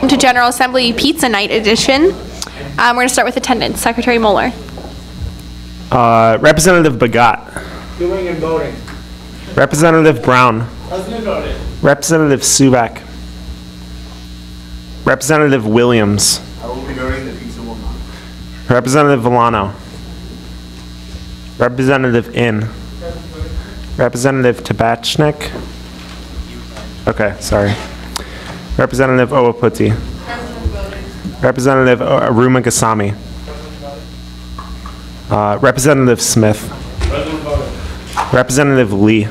To General Assembly Pizza Night edition. We're going to start with attendance. Secretary Moeller. Representative Bagat. Doing and voting. Representative Brown. President voting. Representative Suvak. Representative Williams. I will be voting. The pizza will not. Representative Villano. Representative In. Representative Tabachnik. Okay, sorry. Representative Owaputi. Representative Arumagasami. Representative Smith. Representative Lee.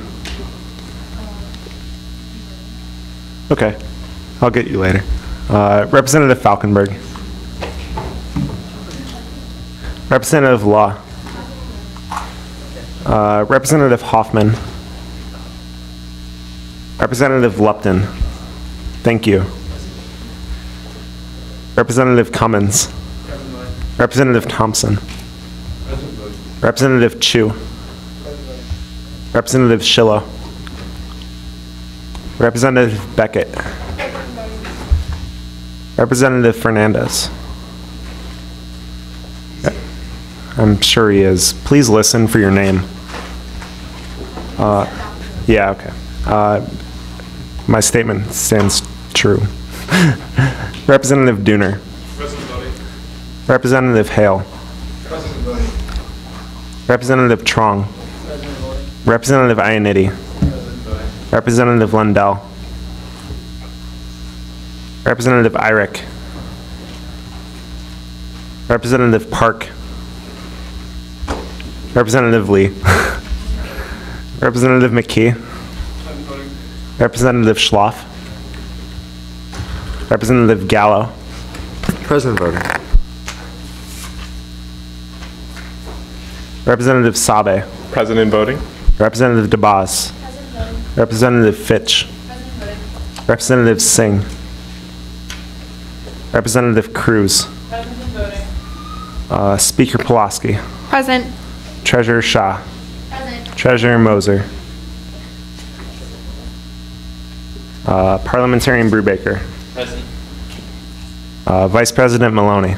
Okay, I'll get you later. Representative Falkenberg. Representative Law. Representative Hoffman. Representative Lupton. Thank you. Representative Cummins. Representative Thompson. Representative Chu. Representative Schillo. Representative Beckett. Representative Fernandez. I'm sure he is. Please listen for your name. Yeah, okay. My statement stands true. Representative Dooner. Representative Hale. Representative Trong. Representative Iannitti. Representative Lundell. Representative Irick. Representative Park. Representative Lee. Representative McKee. Representative Schloff. Representative Gallo. President voting. Representative Sabe. President voting. Representative DeBoss. Representative Fitch. Representative Singh. Representative Cruz. Speaker Pulaski. Present. Treasurer Shah. Present. Treasurer Moser. Parliamentarian Brubaker. Present. Vice President Maloney.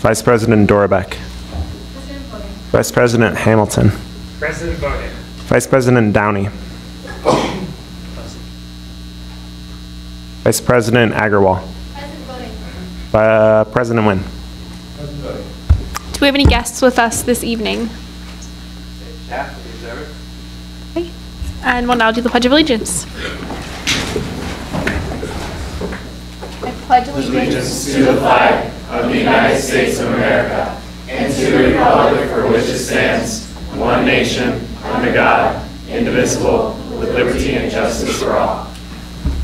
Vice President Dorbeck. Vice President Hamilton. President voting. Vice President Downey. Vice President Agarwal. President Nguyen. Do we have any guests with us this evening? Okay. And we'll now do the Pledge of Allegiance. I pledge allegiance to the flag of the United States of America and to the republic for which it stands, one nation, under God, indivisible, with liberty and justice for all.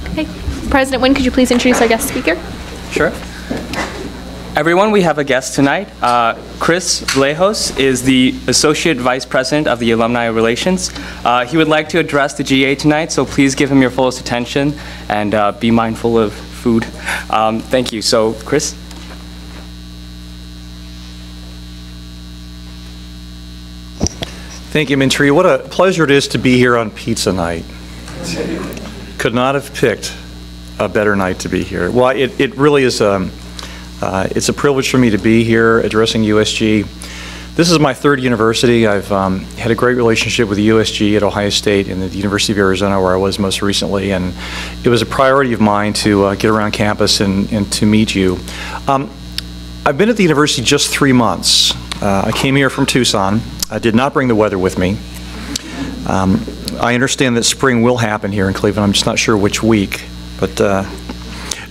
Okay. President Nguyen, could you please introduce our guest speaker? Sure. Everyone, we have a guest tonight. Chris Vallejos is the Associate Vice President of the Alumni Relations. He would like to address the GA tonight, so please give him your fullest attention and be mindful of food. Thank you. So, Chris? Thank you, Mintri. What a pleasure it is to be here on Pizza Night. Could not have picked a better night to be here. Well, it really is, it's a privilege for me to be here addressing USG. This is my third university. I've had a great relationship with the USG at Ohio State and the University of Arizona, where I was most recently, and it was a priority of mine to get around campus and to meet you. I've been at the university just 3 months. I came here from Tucson. I did not bring the weather with me. I understand that spring will happen here in Cleveland. I'm just not sure which week, but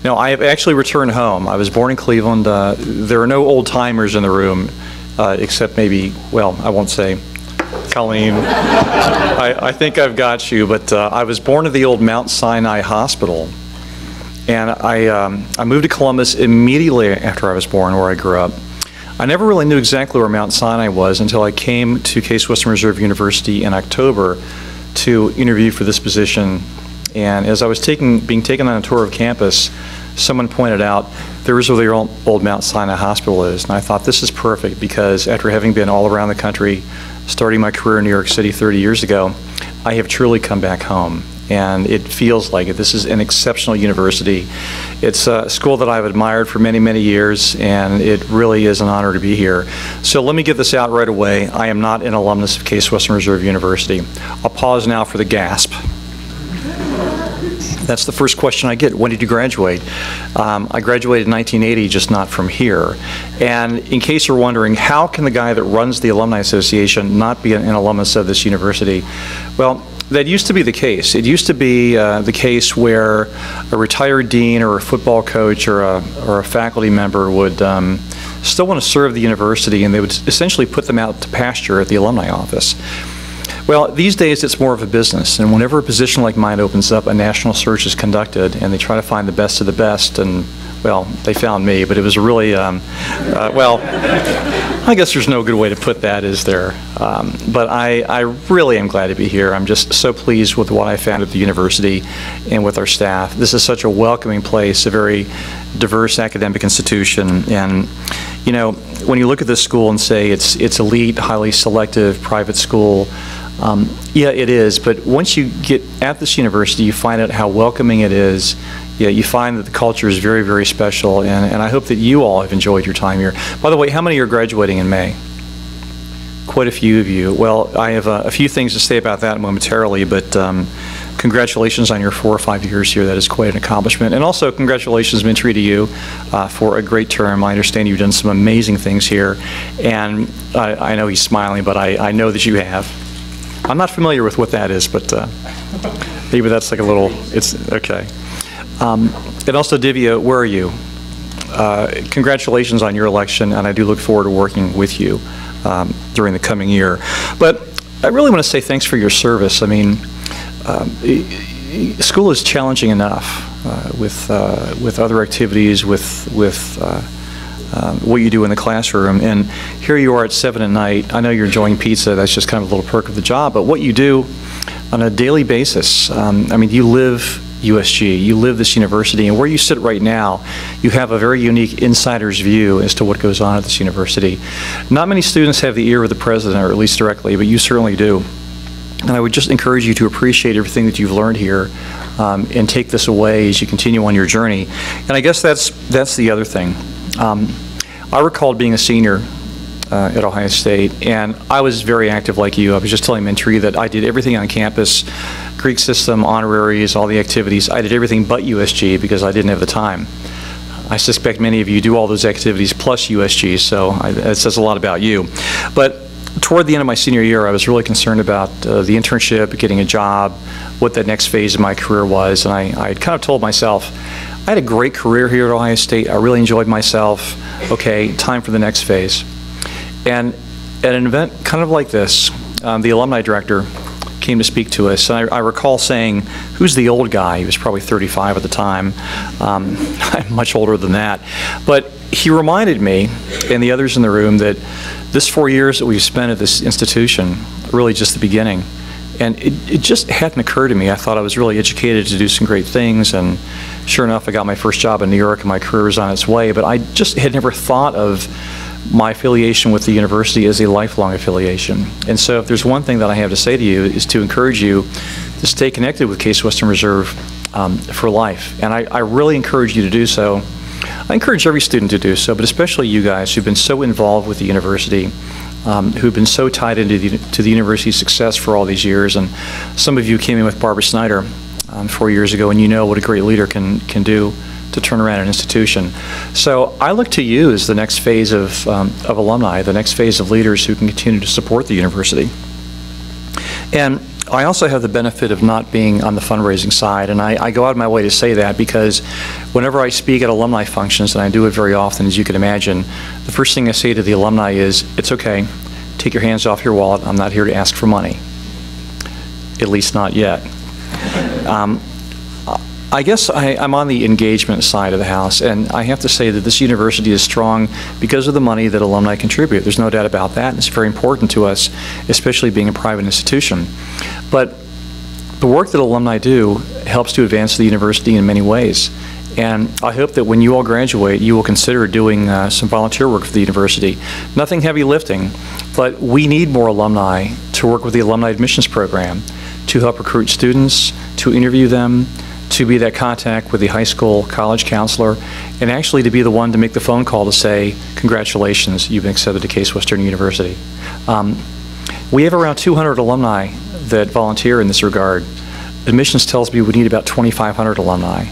No, I have actually returned home. I was born in Cleveland. There are no old-timers in the room, except maybe, well, I won't say. Colleen, I think I've got you, but I was born at the old Mount Sinai Hospital, and I moved to Columbus immediately after I was born, where I grew up. I never really knew exactly where Mount Sinai was until I came to Case Western Reserve University in October to interview for this position. And as I was being taken on a tour of campus, someone pointed out there is where the old Mount Sinai Hospital is. And I thought, this is perfect, because after having been all around the country, starting my career in New York City 30 years ago, I have truly come back home. And it feels like it. This is an exceptional university. It's a school that I've admired for many, many years, and it really is an honor to be here. So let me get this out right away. I am not an alumnus of Case Western Reserve University. I'll pause now for the gasp. That's the first question I get. When did you graduate? I graduated in 1980, just not from here. And in case you're wondering, how can the guy that runs the Alumni Association not be an alumnus of this university? Well, that used to be the case. It used to be the case where a retired dean or a football coach or a faculty member would still want to serve the university, and they would essentially put them out to pasture at the alumni office. Well, these days it's more of a business, and whenever a position like mine opens up, a national search is conducted, and they try to find the best of the best, and, well, they found me, but it was really, well, I guess there's no good way to put that, is there? But I really am glad to be here. I'm just so pleased with what I found at the university and with our staff. This is such a welcoming place, a very diverse academic institution, and, you know, when you look at this school and say it's elite, highly selective, private school, yeah, it is, but once you get at this university, you find out how welcoming it is. Yeah, you find that the culture is very, very special, and I hope that you all have enjoyed your time here. By the way, how many are graduating in May? Quite a few of you. Well, I have a few things to say about that momentarily, but congratulations on your 4 or 5 years here. That is quite an accomplishment. And also, congratulations, Mintry, to you for a great term. I understand you've done some amazing things here, and I know he's smiling, but I know that you have. I'm not familiar with what that is, but maybe that's like a little, it's okay. And also, Divya, where are you? Congratulations on your election, and I do look forward to working with you during the coming year. But I really want to say thanks for your service. I mean, school is challenging enough with other activities, with what you do in the classroom, and here you are at 7 at night. I know you're enjoying pizza, that's just kind of a little perk of the job, but what you do on a daily basis, I mean, you live USG, you live this university, and where you sit right now, you have a very unique insider's view as to what goes on at this university. Not many students have the ear of the president, or at least directly, but you certainly do. And I would just encourage you to appreciate everything that you've learned here and take this away as you continue on your journey. And I guess that's the other thing. I recalled being a senior at Ohio State, and I was very active like you. I was just telling Mintry that I did everything on campus, Greek system, honoraries, all the activities. I did everything but USG because I didn't have the time. I suspect many of you do all those activities plus USG, so it says a lot about you. But toward the end of my senior year, I was really concerned about the internship, getting a job, what the next phase of my career was, and I had kind of told myself, I had a great career here at Ohio State. I really enjoyed myself. Okay, time for the next phase. And at an event kind of like this, the alumni director came to speak to us, and I recall saying, who's the old guy? He was probably 35 at the time. I'm much older than that. But he reminded me and the others in the room that this 4 years that we've spent at this institution, really just the beginning. And it just hadn't occurred to me. I thought I was really educated to do some great things, and sure enough, I got my first job in New York and my career was on its way, but I just had never thought of my affiliation with the university as a lifelong affiliation. And so if there's one thing that I have to say to you is to encourage you to stay connected with Case Western Reserve for life. And I really encourage you to do so. I encourage every student to do so, but especially you guys who've been so involved with the university, who've been so tied into the university's success for all these years. And some of you came in with Barbara Snyder 4 years ago, and you know what a great leader can do to turn around an institution. So I look to you as the next phase of alumni, the next phase of leaders who can continue to support the university. And I also have the benefit of not being on the fundraising side, and I go out of my way to say that because whenever I speak at alumni functions, and I do it very often, as you can imagine, the first thing I say to the alumni is, it's okay, take your hands off your wallet, I'm not here to ask for money. At least not yet. I guess I'm on the engagement side of the house, and I have to say that this university is strong because of the money that alumni contribute. There's no doubt about that, and it's very important to us, especially being a private institution. But the work that alumni do helps to advance the university in many ways. And I hope that when you all graduate, you will consider doing some volunteer work for the university. Nothing heavy lifting, but we need more alumni to work with the alumni admissions program, to help recruit students, to interview them, to be that contact with the high school, college counselor, and actually to be the one to make the phone call to say, congratulations, you've been accepted to Case Western University. We have around 200 alumni that volunteer in this regard. Admissions tells me we need about 2,500 alumni.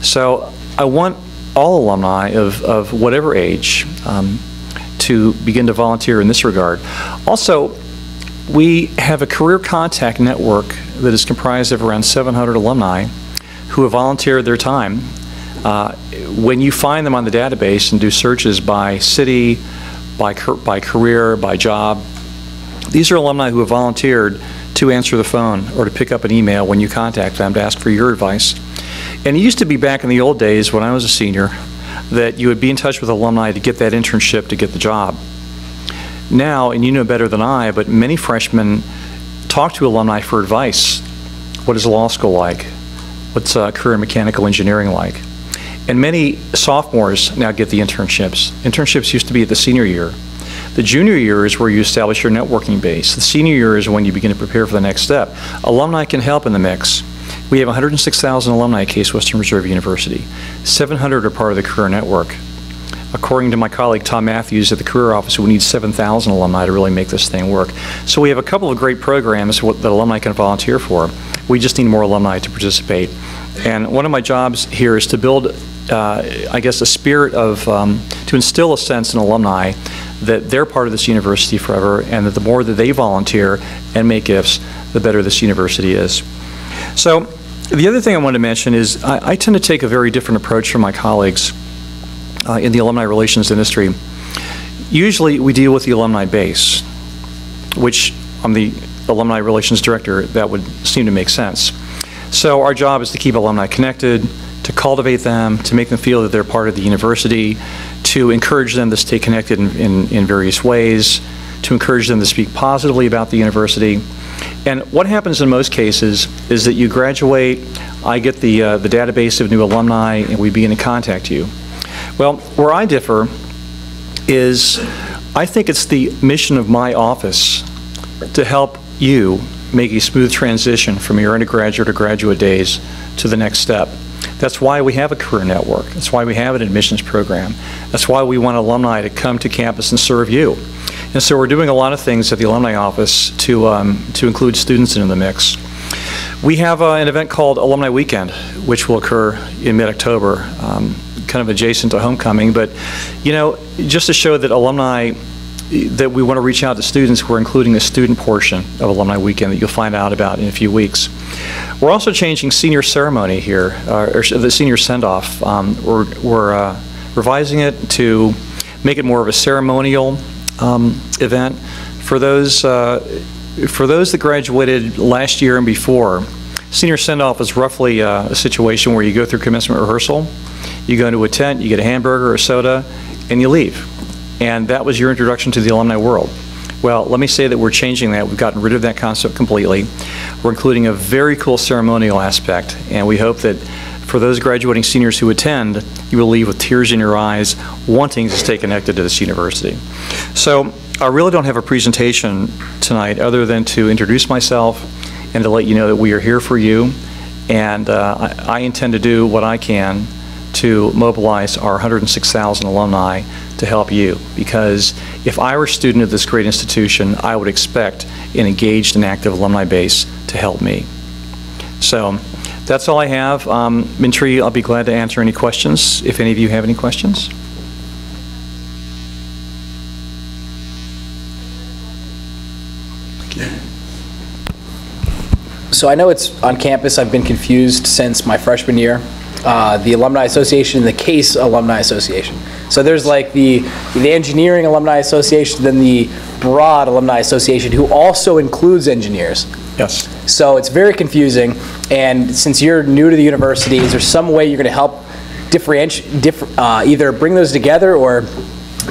So I want all alumni of whatever age to begin to volunteer in this regard. Also, we have a career contact network that is comprised of around 700 alumni who have volunteered their time. When you find them on the database and do searches by city, by career, by job, these are alumni who have volunteered to answer the phone or to pick up an email when you contact them to ask for your advice. And it used to be back in the old days when I was a senior that you would be in touch with alumni to get that internship, to get the job. Now, and you know better than I, but many freshmen talk to alumni for advice. What is law school like? What's career in mechanical engineering like? And many sophomores now get the internships. Internships used to be at the senior year. The junior year is where you establish your networking base. The senior year is when you begin to prepare for the next step. Alumni can help in the mix. We have 106,000 alumni at Case Western Reserve University. 700 are part of the career network. According to my colleague Tom Matthews at the Career Office, we need 7,000 alumni to really make this thing work. So we have a couple of great programs that alumni can volunteer for. We just need more alumni to participate. And one of my jobs here is to build, I guess, a spirit of, to instill a sense in alumni that they're part of this university forever, and that the more that they volunteer and make gifts, the better this university is. So the other thing I wanted to mention is I tend to take a very different approach from my colleagues in the alumni relations industry. Usually we deal with the alumni base, which I'm the alumni relations director, that would seem to make sense. So our job is to keep alumni connected, to cultivate them, to make them feel that they're part of the university, to encourage them to stay connected in various ways, to encourage them to speak positively about the university. And what happens in most cases is that you graduate, I get the database of new alumni, and we begin to contact you. Well, where I differ is I think it's the mission of my office to help you make a smooth transition from your undergraduate or graduate days to the next step. That's why we have a career network. That's why we have an admissions program. That's why we want alumni to come to campus and serve you. And so we're doing a lot of things at the alumni office to include students in the mix. We have an event called Alumni Weekend, which will occur in mid-October, kind of adjacent to homecoming. But, you know, just to show that alumni, that we want to reach out to students, we're including a student portion of Alumni Weekend that you'll find out about in a few weeks. We're also changing senior ceremony here, or the senior send-off. We're revising it to make it more of a ceremonial event. For those that graduated last year and before, senior send-off is roughly a situation where you go through commencement rehearsal, you go into a tent, you get a hamburger or a soda, and you leave. And that was your introduction to the alumni world. Well, let me say that we're changing that. We've gotten rid of that concept completely. We're including a very cool ceremonial aspect, and we hope that for those graduating seniors who attend, you will leave with tears in your eyes, wanting to stay connected to this university. So I really don't have a presentation tonight other than to introduce myself and to let you know that we are here for you, and I intend to do what I can to mobilize our 106,000 alumni to help you, because if I were a student of this great institution, I would expect an engaged and active alumni base to help me. So that's all I have. Mintri, I'll be glad to answer any questions, if any of you have any questions. Thank you. So I know it's on campus. I've been confused since my freshman year. The Alumni Association and the CASE Alumni Association. So there's like the Engineering Alumni Association, then the Broad Alumni Association, who also includes engineers. Yes. So it's very confusing, and since you're new to the university, is there some way you're going to help either bring those together or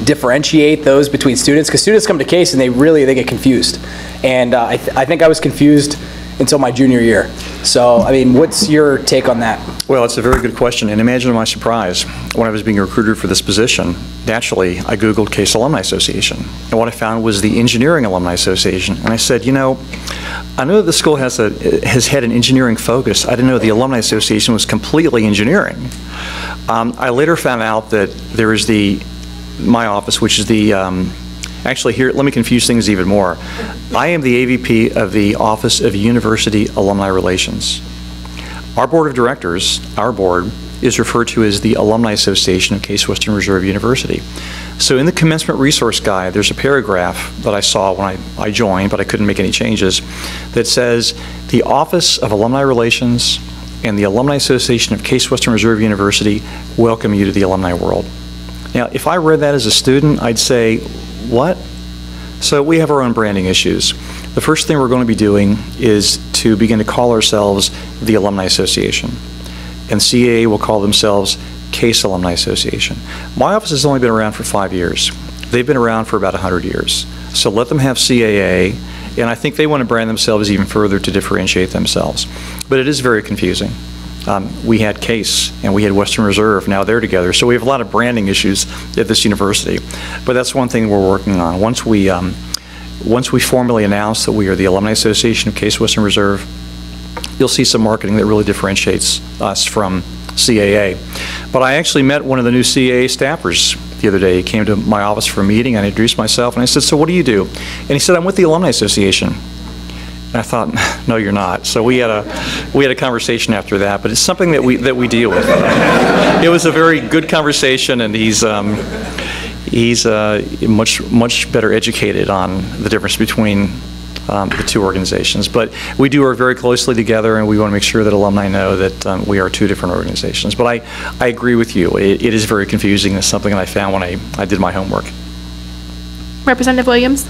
differentiate those between students? Because students come to CASE and they get confused. And I think I was confused until my junior year. So, I mean, what's your take on that? Well, it's a very good question, and imagine my surprise when I was being recruited for this position. Naturally, I Googled CASE Alumni Association, and what I found was the Engineering Alumni Association. And I said, you know, I know that the school has had an engineering focus. I didn't know the Alumni Association was completely engineering. I later found out that there is my office, which is actually here, let me confuse things even more. I am the AVP of the Office of University Alumni Relations. Our board of directors, our board, is referred to as the Alumni Association of Case Western Reserve University. So in the commencement resource guide, there's a paragraph that I saw when I joined, but I couldn't make any changes, that says the Office of Alumni Relations and the Alumni Association of Case Western Reserve University welcome you to the alumni world. Now, if I read that as a student, I'd say, what? So we have our own branding issues. The first thing we're going to be doing is to begin to call ourselves the Alumni Association. And CAA will call themselves CASE Alumni Association. My office has only been around for 5 years. They've been around for about 100 years. So let them have CAA, and I think they want to brand themselves even further to differentiate themselves. But it is very confusing. We had CASE and we had Western Reserve, now they're together. So we have a lot of branding issues at this university. But that's one thing we're working on. Once we formally announce that we are the Alumni Association of Case Western Reserve, you'll see some marketing that really differentiates us from CAA. But I actually met one of the new CAA staffers the other day. He came to my office for a meeting, I introduced myself, and I said, so what do you do? And he said, I'm with the Alumni Association. And I thought, no, you're not. So we had a conversation after that, but it's something that we deal with. It was a very good conversation, and he's much better educated on the difference between the two organizations. But we do work very closely together, and we want to make sure that alumni know that we are two different organizations. But I agree with you. It is very confusing. It's something that I found when I did my homework. Representative Williams.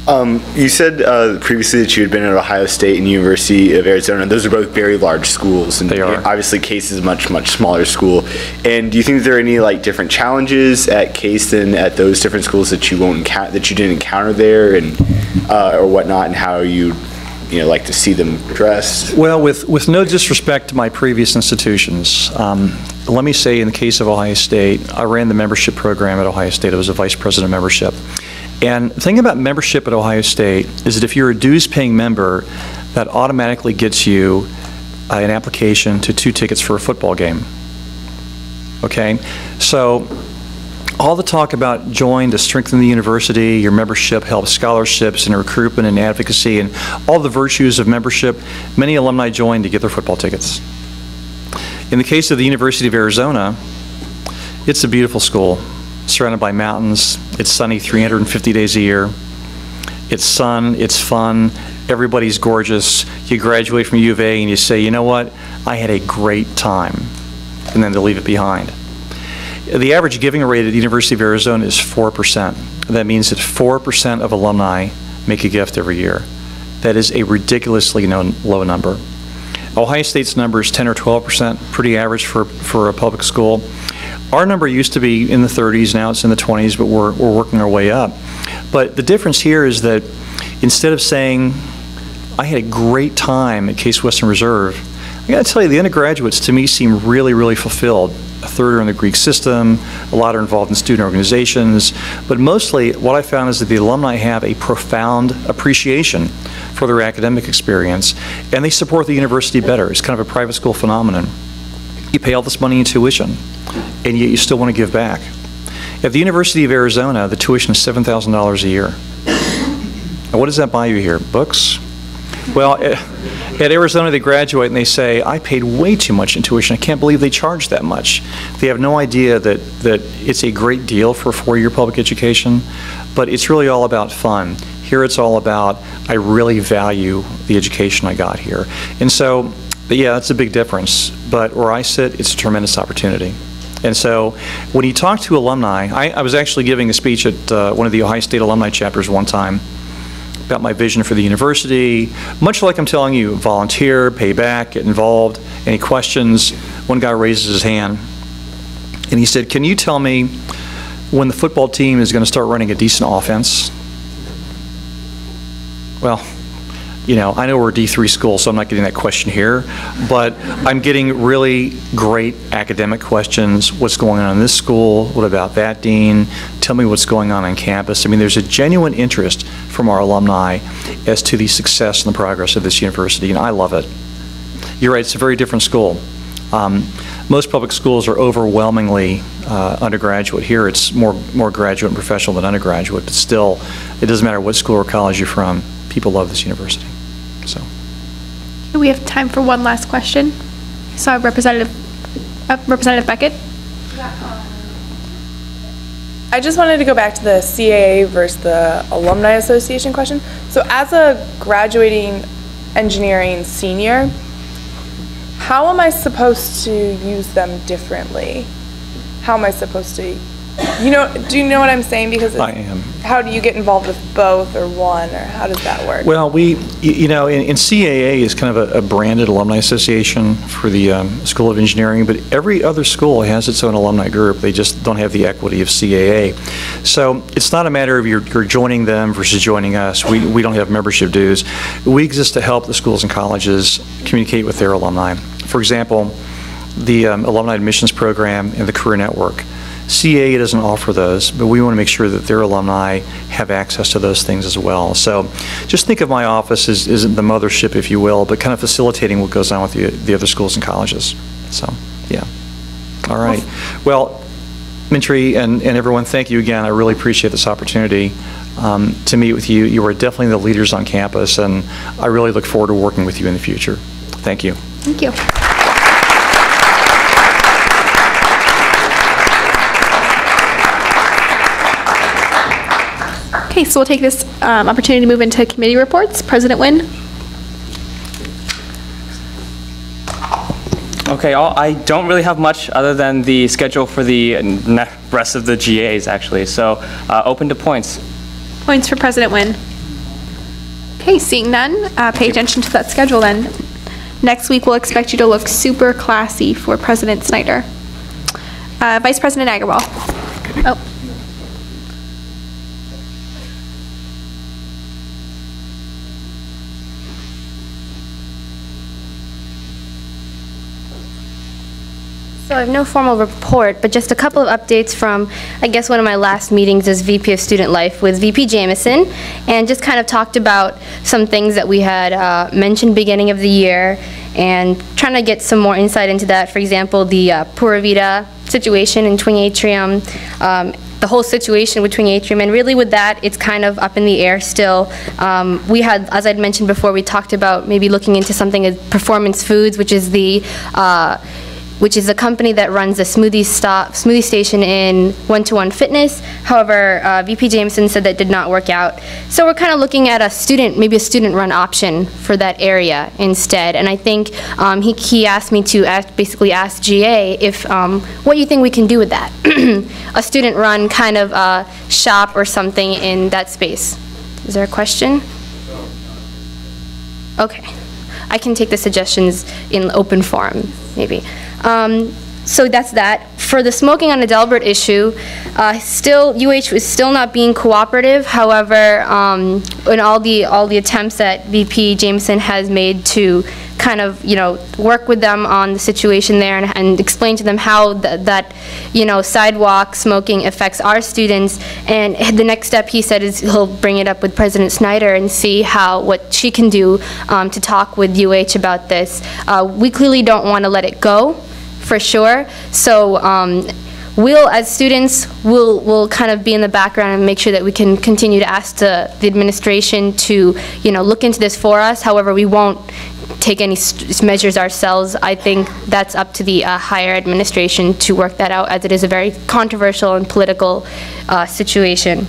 You said previously that you had been at Ohio State and University of Arizona. Those are both very large schools, and they are. Obviously CASE is a much smaller school. And do you think there are any different challenges at CASE than at those different schools that you didn't encounter there, and or whatnot, and how you like to see them addressed? Well, with no disrespect to my previous institutions, let me say in the case of Ohio State, I ran the membership program at Ohio State. I was a vice president of membership. And the thing about membership at Ohio State is that if you're a dues-paying member, that automatically gets you an application to 2 tickets for a football game. Okay? So all the talk about join to strengthen the university, your membership helps scholarships and recruitment and advocacy and all the virtues of membership, many alumni join to get their football tickets. In the case of the University of Arizona, it's a beautiful school. Surrounded by mountains. It's sunny 350 days a year. It's sun, it's fun, everybody's gorgeous. You graduate from U of A and you say, you know what, I had a great time. And then they leave it behind. The average giving rate at the University of Arizona is 4%. That means that 4% of alumni make a gift every year. That is a ridiculously low number. Ohio State's number is 10 or 12%, pretty average for a public school. Our number used to be in the 30s, now it's in the 20s, but we're working our way up. But the difference here is that instead of saying, I had a great time at Case Western Reserve, I gotta tell you, the undergraduates to me seem really, really fulfilled. A third are in the Greek system, a lot are involved in student organizations, but mostly what I found is that the alumni have a profound appreciation for their academic experience, and they support the university better. It's kind of a private school phenomenon. You pay all this money in tuition, and yet you still want to give back. At the University of Arizona, the tuition is $7,000 a year. Now, what does that buy you here? Books? Well, at Arizona, they graduate and they say, I paid way too much in tuition. I can't believe they charge that much. They have no idea that it's a great deal for a 4-year public education, but it's really all about fun. Here it's all about, I really value the education I got here. And so, but yeah, that's a big difference. But where I sit, it's a tremendous opportunity. And so when you talk to alumni, I was actually giving a speech at one of the Ohio State alumni chapters one time about my vision for the university. Much like I'm telling you, volunteer, pay back, get involved. Any questions? One guy raises his hand and he said, can you tell me when the football team is going to start running a decent offense? Well, you know, I know we're a D3 school, so I'm not getting that question here, but I'm getting really great academic questions. What's going on in this school? What about that dean? Tell me what's going on campus. I mean, there's a genuine interest from our alumni as to the success and the progress of this university, and I love it. You're right, it's a very different school. Most public schools are overwhelmingly undergraduate. Here it's more graduate and professional than undergraduate, but still, it doesn't matter what school or college you're from, people love this university. So. We have time for one last question. So Representative Beckett. I just wanted to go back to the CAA versus the Alumni Association question. So as a graduating engineering senior, how am I supposed to use them differently? How am I supposed to, do you know what I'm saying? Because I am. How do you get involved with both or one, or how does that work? Well, in CAA is kind of a branded alumni association for the School of Engineering, but every other school has its own alumni group. They just don't have the equity of CAA. So it's not a matter of you're joining them versus joining us. We don't have membership dues. We exist to help the schools and colleges communicate with their alumni. For example, the Alumni Admissions Program and the Career Network. CAA doesn't offer those, but we want to make sure that their alumni have access to those things as well. So just think of my office as the mothership, if you will, but kind of facilitating what goes on with the other schools and colleges. So, yeah. All right. Well, Mintry and everyone, thank you again. I really appreciate this opportunity to meet with you. You are definitely the leaders on campus, and I really look forward to working with you in the future. Thank you. Thank you. Okay, so we'll take this opportunity to move into committee reports. President Wynn. Okay, I don't really have much other than the schedule for the rest of the GAs, actually. So open to points. Points for President Wynn. Okay, seeing none, pay attention to that schedule then. Next week, we'll expect you to look super classy for President Snyder. Vice President Agarwal. Oh. So I have no formal report, but just a couple of updates from, I guess, one of my last meetings as VP of Student Life with VP Jamison, and just kind of talked about some things that we had mentioned beginning of the year, and trying to get some more insight into that. For example, the Pura Vida situation in Twin Atrium, the whole situation with Twin Atrium, and really with that, it's kind of up in the air still. We had, as I'd mentioned before, we talked about maybe looking into something as Performance Foods, which is the company that runs the smoothie station in One-to-One Fitness. However, VP Jameson said that did not work out. So we're kind of looking at maybe a student-run option for that area instead. And I think he asked me to basically ask GA if what you think we can do with that, a student-run kind of shop or something in that space. Is there a question? Okay. I can take the suggestions in open forum, maybe. So that's that. For the smoking on the Delbert issue, UH is still not being cooperative. However, in all the attempts that VP Jameson has made to kind of, work with them on the situation there and explain to them how that sidewalk smoking affects our students. And the next step, he said, is he'll bring it up with President Snyder and see what she can do to talk with UH about this. We clearly don't want to let it go, for sure. So we'll, as students, we'll kind of be in the background and make sure that we can continue to ask the administration to, look into this for us. However, we won't take any measures ourselves. I think that's up to the higher administration to work that out, as it is a very controversial and political situation.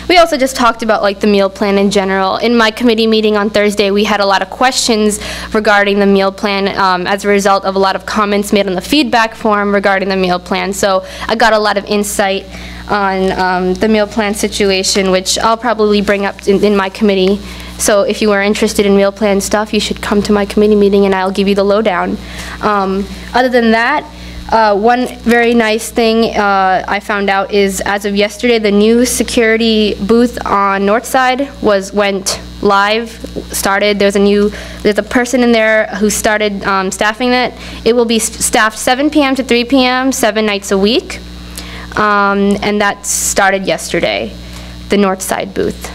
We also just talked about like the meal plan in general. In my committee meeting on Thursday, we had a lot of questions regarding the meal plan as a result of a lot of comments made on the feedback form regarding the meal plan. So I got a lot of insight on the meal plan situation, which I'll probably bring up in my committee. So if you are interested in meal plan stuff, you should come to my committee meeting and I'll give you the lowdown. Other than that, one very nice thing I found out is, as of yesterday, the new security booth on Northside went live, started. There's a person in there who started staffing it. It will be staffed 7 p.m. to 3 p.m., 7 nights a week, and that started yesterday, the Northside booth.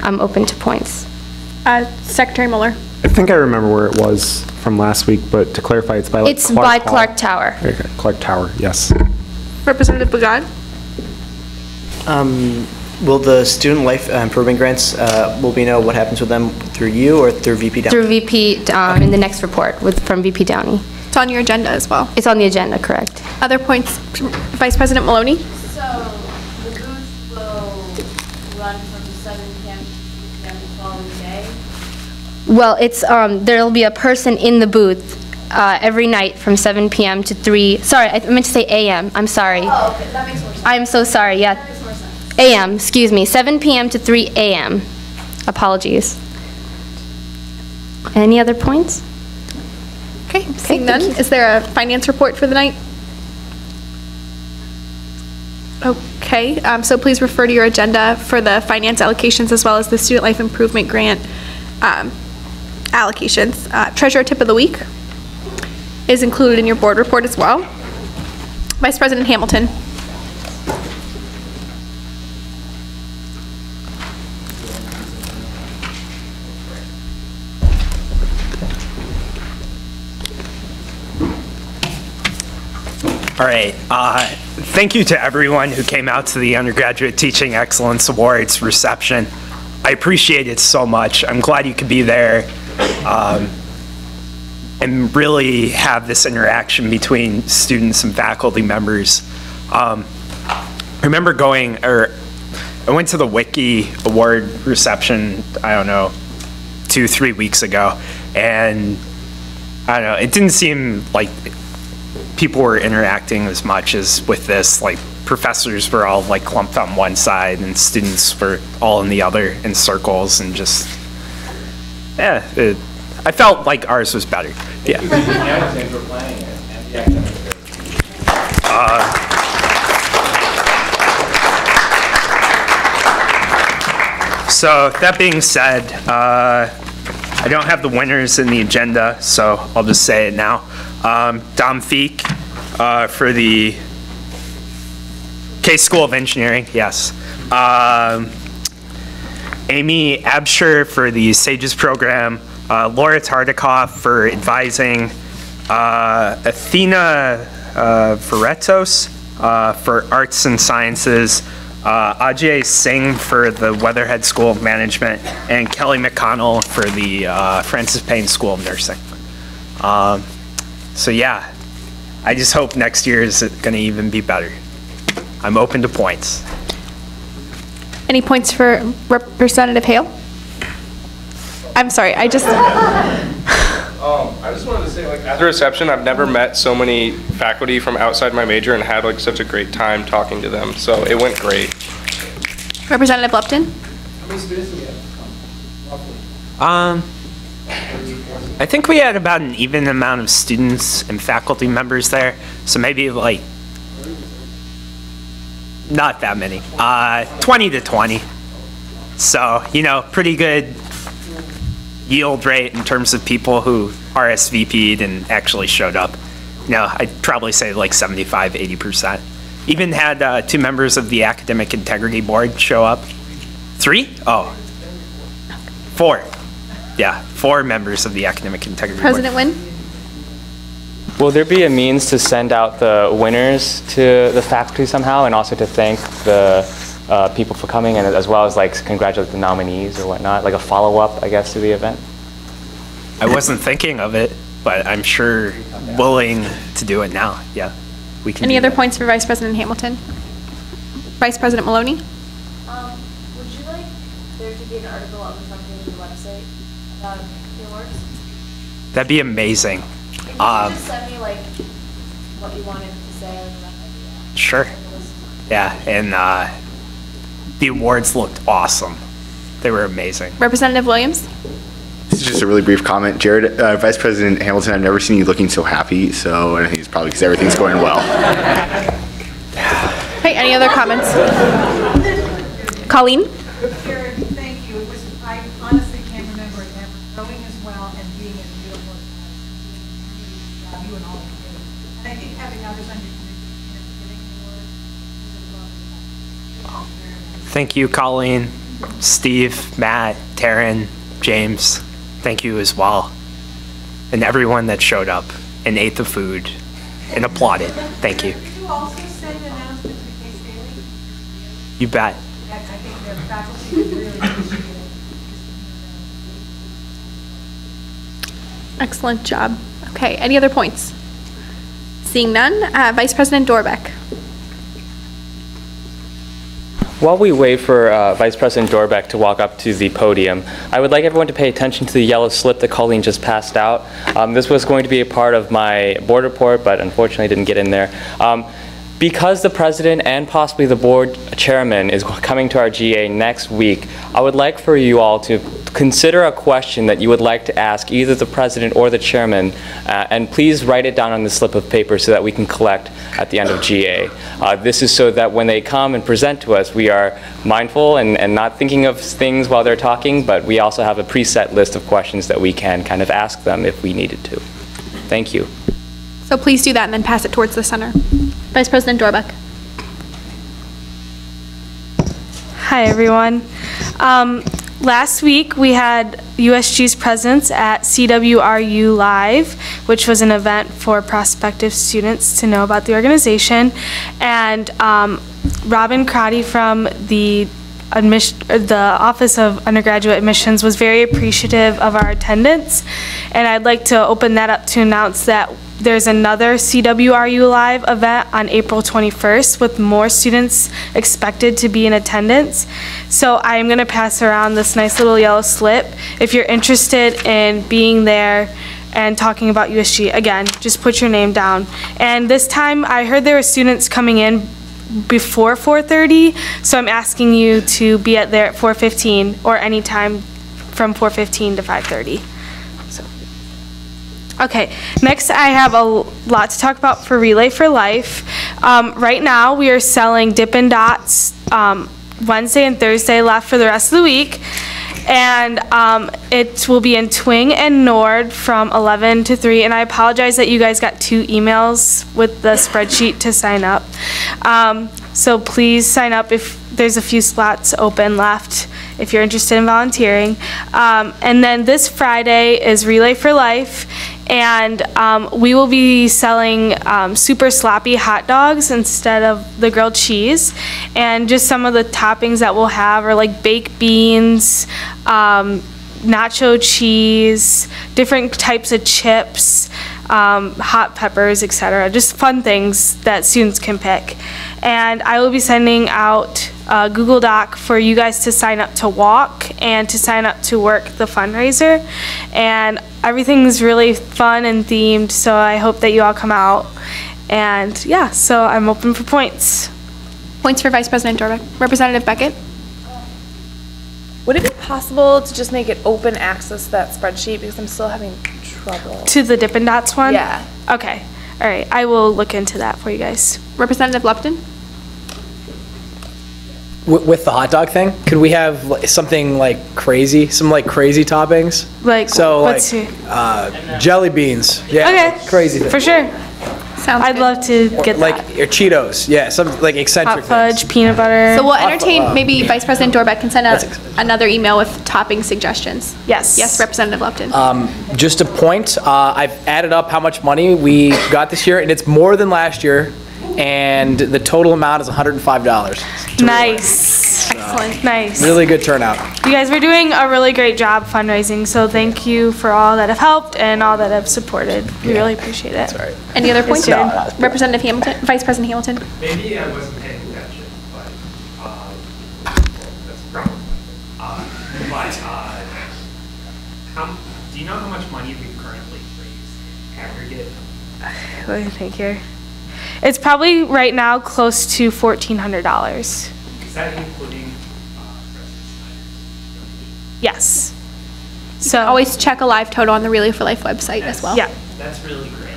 I'm open to points. Secretary Mueller. I think I remember where it was from last week, but to clarify, it's by like It's by Clark Tower. Okay, Clark Tower, yes. Representative Bugad. Will the student life improvement grants, will we know what happens with them through you or through VP Downey? Through VP in the next report from VP Downey. It's on your agenda as well. It's on the agenda, correct. Other points, Vice President Maloney? So the booth will run from 7 p.m. to 3 p.m. the following day? Well, it's there'll be a person in the booth every night from 7 p.m. to 3. Sorry, I meant to say a.m. I'm sorry. Oh, okay. That makes more sense. I'm so sorry. Yeah. That makes more sense. a.m. Excuse me. 7 p.m. to 3 a.m. Apologies. Any other points? Okay, seeing none. Is there a finance report for the night? Okay, so please refer to your agenda for the finance allocations as well as the student life improvement grant allocations. Treasurer tip of the week is included in your board report as well. Vice President Hamilton. All right. Thank you to everyone who came out to the Undergraduate Teaching Excellence Awards reception. I appreciate it so much. I'm glad you could be there and really have this interaction between students and faculty members. I remember I went to the Wiki Award reception, I don't know, 2-3 weeks ago, and I don't know, it didn't seem like people were interacting as much as with this. Like, professors were all like clumped on one side and students were all in the other in circles, and just, yeah, I felt like ours was better. Yeah. So that being said, I don't have the winners in the agenda, so I'll just say it now. Dom Feek for the Case School of Engineering, yes. Amy Absher for the SAGES program. Laura Tardikoff for advising. Athena Veretos for arts and sciences. Ajay Singh for the Weatherhead School of Management, and Kelly McConnell for the Francis Payne School of Nursing. So yeah, I just hope next year is going to even be better. I'm open to points. Any points for Representative Hale? I'm sorry, I just wanted to say, like, at the reception, I've never met so many faculty from outside my major and had like such a great time talking to them. So it went great. Representative Lupton? How many students do we have, roughly? I think we had about an even amount of students and faculty members there, so maybe like not that many, 20 to 20. So, you know, pretty good yield rate in terms of people who RSVP'd and actually showed up. You know, I'd probably say like 75, 80%. Even had 2 members of the Academic Integrity Board show up. 3? Oh, 4. Yeah, 4 members of the Academic Integrity President Board. Wynn? Will there be a means to send out the winners to the faculty somehow, and also to thank the people for coming, and as well as like congratulate the nominees or whatnot, like a follow-up, I guess, to the event? I wasn't thinking of it, but I'm sure willing to do it now. Yeah, we can. Any do other that. points for Vice President Hamilton? Vice President Maloney? an article on the front page of the website about the awards? That'd be amazing. Can you just send me like what you wanted to say or rough idea? Sure. Yeah, and the awards looked awesome. They were amazing. Representative Williams? This is just a really brief comment. Jared, Vice President Hamilton, I've never seen you looking so happy, so I think it's probably because everything's going well. Hey, any other comments? Colleen? Jared, thank you. I honestly can't remember it ever growing as well and being as beautiful as you and all of you. And I think having others on your committee getting awards is a lovely. Thank you, Colleen, Steve, Matt, Taryn, James. Thank you as well. And everyone that showed up and ate the food and applauded. Thank you. Did you also send an announcement to Case Daily? You bet. I think the faculty would really appreciate it. Excellent job. Okay, any other points? Seeing none, Vice President Dorbeck. While we wait for Vice President Dorbeck to walk up to the podium, I would like everyone to pay attention to the yellow slip that Colleen just passed out. This was going to be a part of my board report, but unfortunately didn't get in there. Because the president and possibly the board chairman is coming to our GA next week, I would like for you all to consider a question that you would like to ask either the president or the chairman, and please write it down on the slip of paper so that we can collect at the end of GA. This is so that when they come and present to us, we are mindful and not thinking of things while they're talking, but we also have a preset list of questions that we can kind of ask them if we needed to. Thank you. So please do that and then pass it towards the center. Vice President Dorbeck. Hi, everyone. Last week, we had USG's presence at CWRU Live, which was an event for prospective students to know about the organization. And Robin Crotty from the Office of Undergraduate Admissions was very appreciative of our attendance. And I'd like to open that up to announce that there's another CWRU Live event on April 21st with more students expected to be in attendance. So I'm going to pass around this nice little yellow slip. If you're interested in being there and talking about USG, again, just put your name down. And this time I heard there were students coming in before 4:30, so I'm asking you to be there at 4:15 or any time from 4:15 to 5:30. Okay, next I have a lot to talk about for Relay for Life. Right now we are selling Dippin' Dots Wednesday and Thursday left for the rest of the week. And it will be in Twing and Nord from 11 to 3. And I apologize that you guys got 2 emails with the spreadsheet to sign up. So please sign up if there's a few slots open left if you're interested in volunteering. And then this Friday is Relay for Life. And we will be selling super sloppy hot dogs instead of the grilled cheese. And just some of the toppings that we'll have are like baked beans, nacho cheese, different types of chips, hot peppers, etc. Just fun things that students can pick. And I will be sending out a Google Doc for you guys to sign up to walk and to sign up to work the fundraiser. And everything's really fun and themed, so I hope that you all come out. And yeah, so I'm open for points. Points for Vice President Dorbeck. Representative Beckett. Would it be possible to just make it open access to that spreadsheet, because I'm still having trouble? To the Dippin' Dots one? Yeah. Okay. All right. I will look into that for you guys. Representative Lupton. With the hot dog thing, could we have something like crazy, some like crazy toppings? Like, so what's like jelly beans. Yeah. Okay. Crazy thing. For sure. I'd love to get like, that. Or Cheetos. Yeah. Some like eccentric Hot fudge, peanut butter. So we'll entertain, maybe Vice President Dorbeck can send out another email with topping suggestions. Yes. Yes, Representative Lupton. Just a point, I've added up how much money we got this year, and it's more than last year, and the total amount is $105. Nice. Excellent. Nice. Really good turnout. You guys were doing a really great job fundraising, so thank you for all that have helped and all that have supported. We really appreciate it. That's right. Any other points? No, Representative Hamilton, Vice President Hamilton. Maybe I wasn't paying attention, but that's probably. But let me think here. It's probably right now close to $1,400. Is that including Yes. So always check a live total on the Relay for Life website as well. Yeah. That's really great.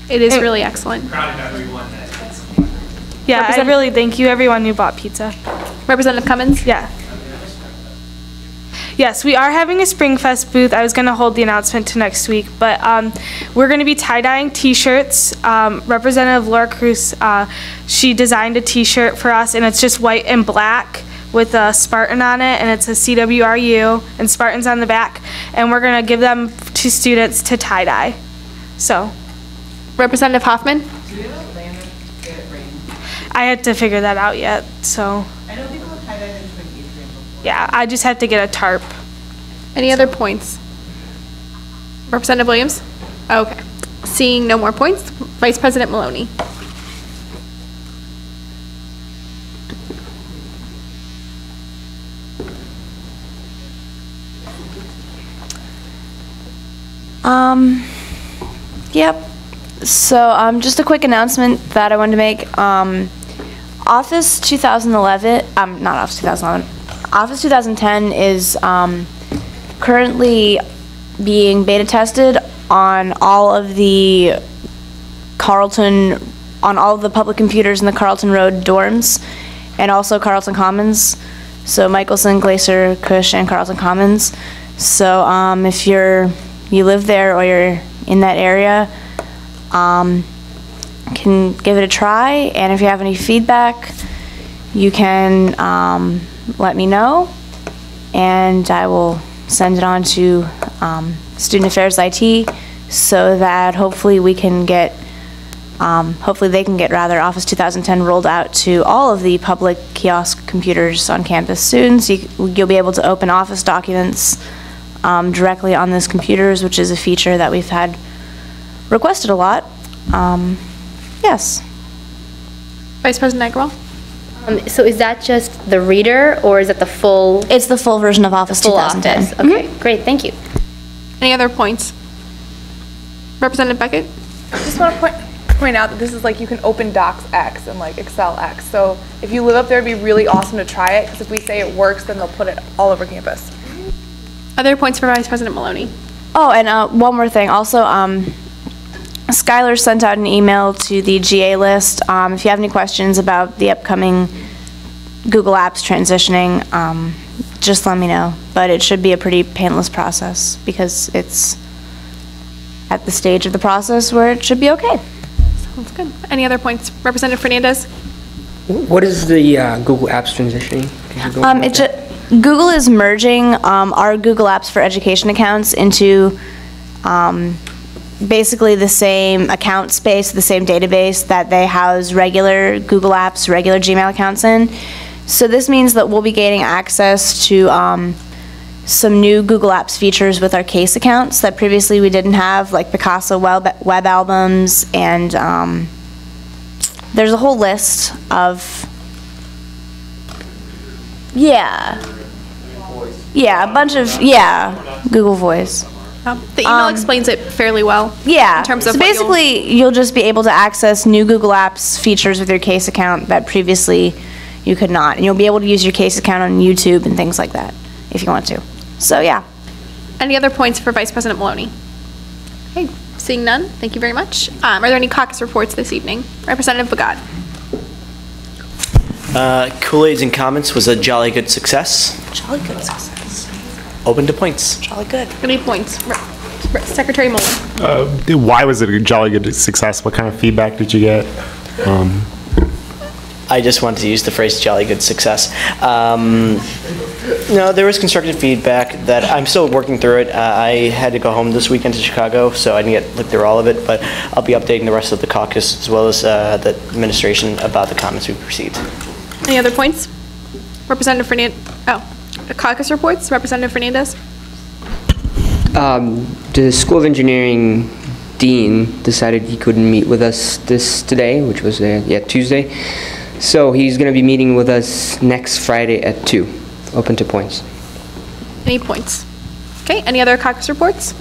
It is really excellent. Proud of everyone that did something. Yeah, I really thank you, everyone who bought pizza. Representative Cummins? Yeah. Yes, we are having a Spring Fest booth. I was going to hold the announcement to next week, but we're going to be tie-dyeing t-shirts. Representative Laura Cruz, she designed a t-shirt for us, and it's just white and black with a Spartan on it, and it's a CWRU, and Spartans on the back, and we're going to give them to students to tie-dye. So. Representative Hoffman? I had to figure that out yet, so. I know people have tie-dyed into an atrium before. Yeah, I just have to get a tarp. Any other points? Representative Williams? Okay. Seeing no more points, Vice President Maloney. Yep. So just a quick announcement that I wanted to make. Office 2011, not Office 2011, Office 2010 is currently being beta tested on all of the public computers in the Carlton Road dorms and also Carlton Commons. So Michelson, Glacier, Cush, and Carlton Commons. So if you live there or you're in that area, can give it a try, and if you have any feedback, you can let me know, and I will send it on to Student Affairs IT so that hopefully we can get, hopefully they can get Office 2010 rolled out to all of the public kiosk computers on campus soon, so you'll be able to open Office documents directly on those computers, which is a feature that we've had requested a lot. Yes. Vice President Agrawal? So is that just the reader, or is it the full? It's the full version of Office 2010. Office. Okay, great, thank you. Any other points? Representative Beckett? I just want to point out that this is like you can open Docs X and like Excel X. So if you live up there, it'd be really awesome to try it, because if we say it works, then they'll put it all over campus. Other points for Vice President Maloney? Oh, and one more thing. Also, Skylar sent out an email to the GA list. If you have any questions about the upcoming Google Apps transitioning, just let me know. But it should be a pretty painless process because it's at the stage of the process where it should be okay. Sounds good. Any other points? Representative Fernandez? What is the Google Apps transitioning? Google is merging our Google Apps for Education accounts into basically the same account space, the same database that they house regular Google Apps, regular Gmail accounts in. So this means that we'll be gaining access to some new Google Apps features with our case accounts that previously we didn't have, like Picasso web albums, and there's a whole list of, a bunch of, Google Voice. The email explains it fairly well. Yeah. In terms of so basically, you'll just be able to access new Google Apps features with your case account that previously you could not. And you'll be able to use your case account on YouTube and things like that if you want to. So, yeah. Any other points for Vice President Maloney? Okay, seeing none, thank you very much. Are there any caucus reports this evening? Representative Bagad. Kool-Aids and comments was a jolly good success. Jolly good success. Open to points. Jolly good. Any points? Secretary Mullen. Why was it a jolly good success? What kind of feedback did you get? I just wanted to use the phrase jolly good success. No, there was constructive feedback that I'm still working through it. I had to go home this weekend to Chicago, so I didn't look through all of it, but I'll be updating the rest of the caucus as well as the administration about the comments we've received. Any other points? Representative Fernandez. The caucus reports. Representative Fernandez. The School of Engineering dean decided he couldn't meet with us today, which was Tuesday. So he's going to be meeting with us next Friday at 2. Open to points. Any points? Okay, any other caucus reports?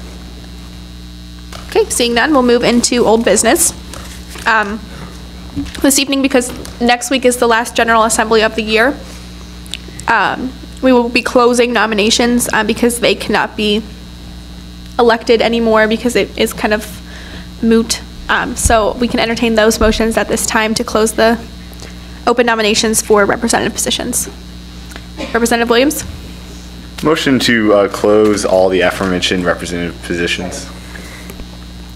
Okay, Okay, seeing none, we'll move into old business. This evening, because next week is the last General Assembly of the year, we will be closing nominations because they cannot be elected anymore because it is kind of moot. So we can entertain those motions at this time to close the open nominations for representative positions. Representative Williams? Motion to close all the aforementioned representative positions.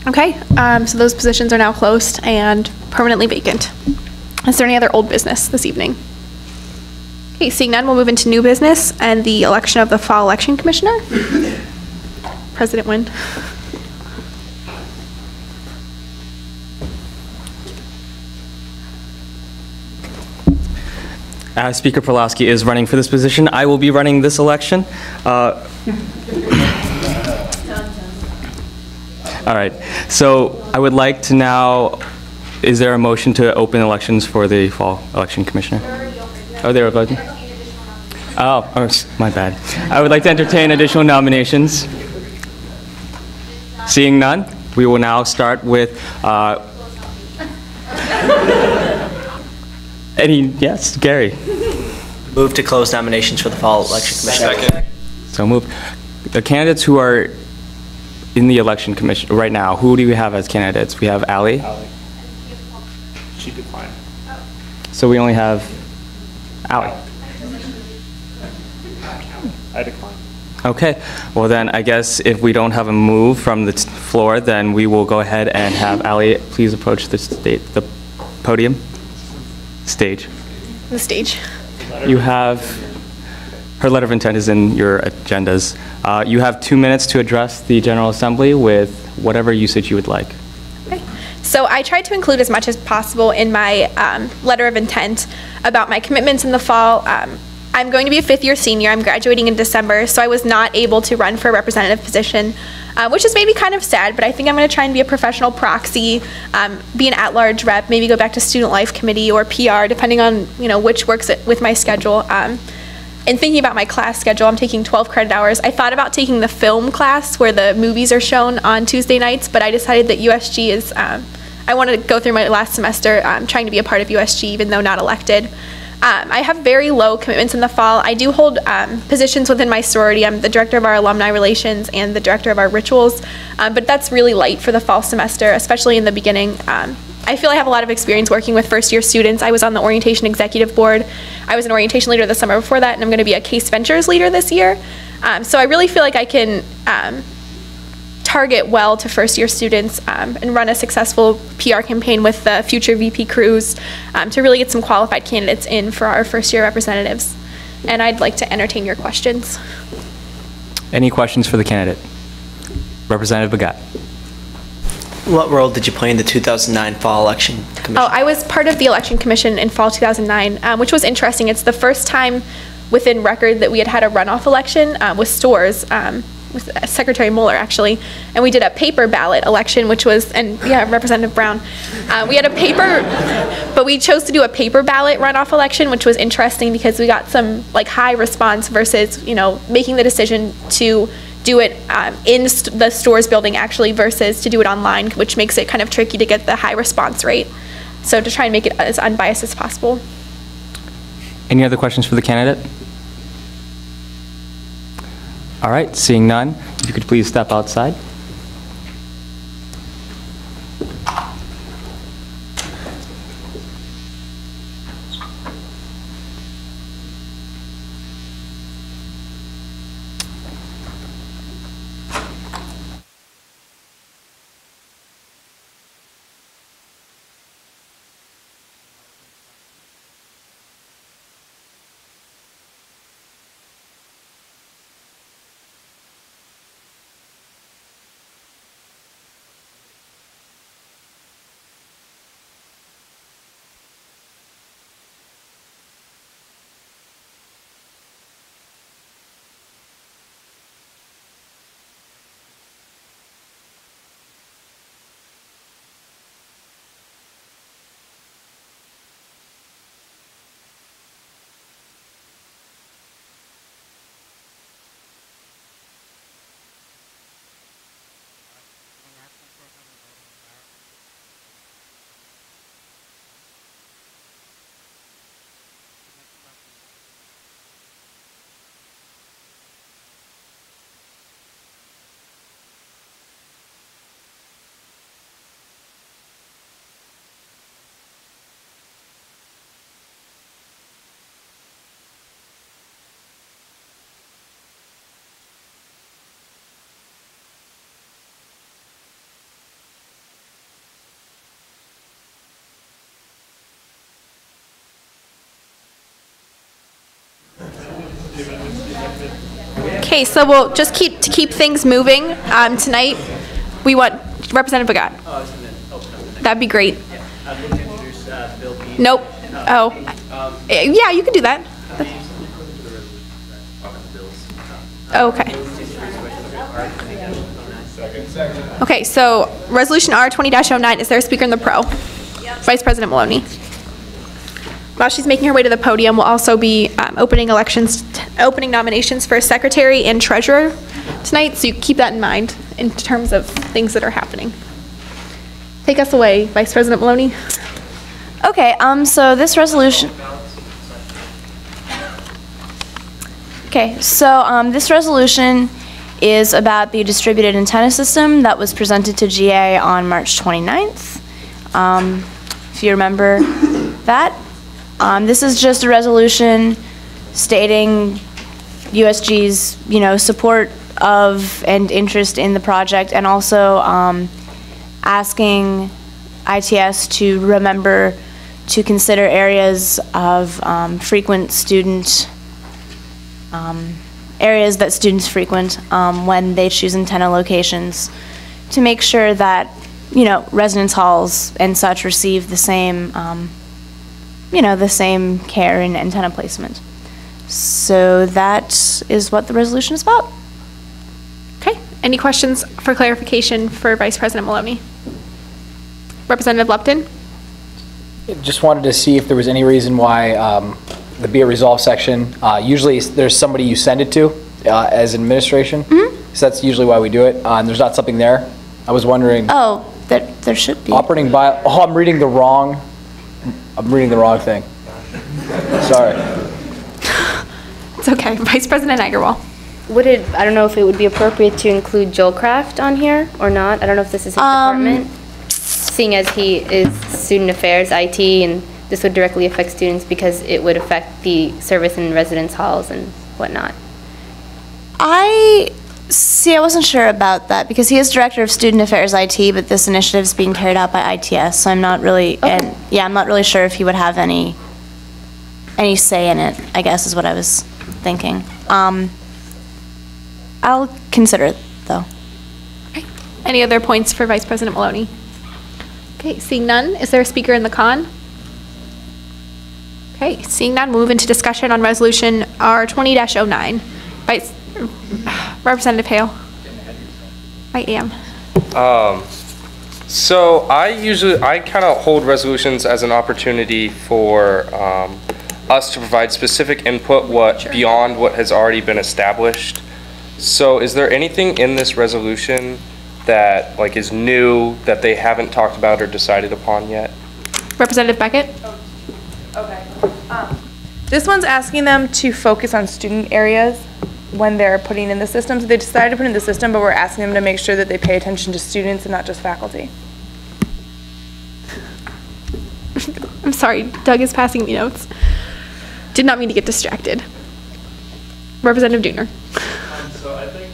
Okay, so those positions are now closed and permanently vacant. Is there any other old business this evening? Okay, seeing none, we'll move into new business and the election of the fall election commissioner. President Nguyen. Speaker Pawlowski is running for this position. I will be running this election. All right, so I would like to now, is there a motion to open elections for the fall election commissioner? Oh, they were voting? Oh, my bad. I would like to entertain additional nominations. Seeing none, we will now start with, yes, Gary. Move to close nominations for the fall election commissioner. Second. So moved. The candidates who are in the election commission right now, who do we have as candidates? We have Allie. She declined. So we only have Allie. I declined. Okay, well then I guess if we don't have a move from the floor, then we will go ahead and have Allie please approach the podium. Stage. The stage. You have, her letter of intent is in your agendas. You have 2 minutes to address the General Assembly with whatever usage you would like. Okay. So I tried to include as much as possible in my letter of intent about my commitments in the fall. I'm going to be a fifth-year senior. I'm graduating in December, so I was not able to run for a representative position, which is maybe kind of sad, but I think I'm going to try and be a professional proxy, be an at-large rep, maybe go back to Student Life Committee or PR, depending on which works with my schedule. And thinking about my class schedule, I'm taking 12 credit hours. I thought about taking the film class where the movies are shown on Tuesday nights, but I decided that USG is, I want to go through my last semester trying to be a part of USG, even though not elected. I have very low commitments in the fall. I do hold positions within my sorority. I'm the director of our alumni relations and the director of our rituals, but that's really light for the fall semester, especially in the beginning. I feel I have a lot of experience working with first-year students. I was on the orientation executive board. I was an orientation leader the summer before that, and I'm going to be a case ventures leader this year. So I really feel like I can target well to first-year students and run a successful PR campaign with the future VP crews to really get some qualified candidates in for our first-year representatives. And I'd like to entertain your questions. Any questions for the candidate? Representative Bagat. What role did you play in the 2009 fall election commission? Oh, I was part of the election commission in fall 2009, which was interesting. It's the first time within record that we had a runoff election with stores. With Secretary Mueller, actually, and we did a paper ballot election, which was, and yeah, Representative Brown. We had a paper, but we chose to do a paper ballot runoff election, which was interesting because we got some high response versus, making the decision to do it in the stores building actually versus to do it online, which makes it kind of tricky to get the high response rate. So to try and make it as unbiased as possible. Any other questions for the candidate? All right, seeing none, if you could please step outside. Okay, so we'll just keep things moving. Tonight, we want Representative Bagat. That'd be great. Nope. Oh. Yeah, you can do that. Okay. Okay, so Resolution R 20-09, is there a speaker in the pro? Vice President Maloney. While she's making her way to the podium, we'll also be opening nominations for secretary and treasurer tonight, so you keep that in mind in terms of things that are happening. Take us away, Vice President Maloney. Okay, so this resolution. Okay, so this resolution is about the distributed antenna system that was presented to GA on March 29th. If you remember that. This is just a resolution stating USG's, support of and interest in the project, and also asking ITS to remember to consider areas of frequent student areas that students frequent when they choose antenna locations, to make sure that residence halls and such receive the same the same care and antenna placement. So that is what the resolution is about. Okay, any questions for clarification for Vice President Maloney? Representative Lupton? Just wanted to see if there was any reason why the Be It Resolved section, usually there's somebody you send it to as administration. So that's usually why we do it, and there's not something there. I was wondering. Oh, there should be. Operating by, I'm reading the wrong thing. Sorry. It's okay. Vice President Agarwal. I don't know if it would be appropriate to include Joel Kraft on here or not. I don't know if this is his department, seeing as he is student affairs, IT, and this would directly affect students because it would affect the service and residence halls and whatnot. I wasn't sure about that because he is director of student affairs IT, but this initiative is being carried out by ITS, so I'm not really, I'm not really sure if he would have any say in it, I guess is what I was thinking. I'll consider it though. Okay. Any other points for Vice President Maloney? Okay, seeing none, is there a speaker in the con? Okay, seeing none, we'll move into discussion on Resolution R 20-09. Representative Hale. I am. So I kind of hold resolutions as an opportunity for us to provide specific input beyond what has already been established. So is there anything in this resolution that is new that they haven't talked about or decided upon yet? Representative Beckett. Okay. This one's asking them to focus on student areas when they're putting in the system. So they decided to put in the system, but we're asking them to make sure that they pay attention to students and not just faculty. I'm sorry, Doug is passing me notes. Did not mean to get distracted. Representative Dooner. So I think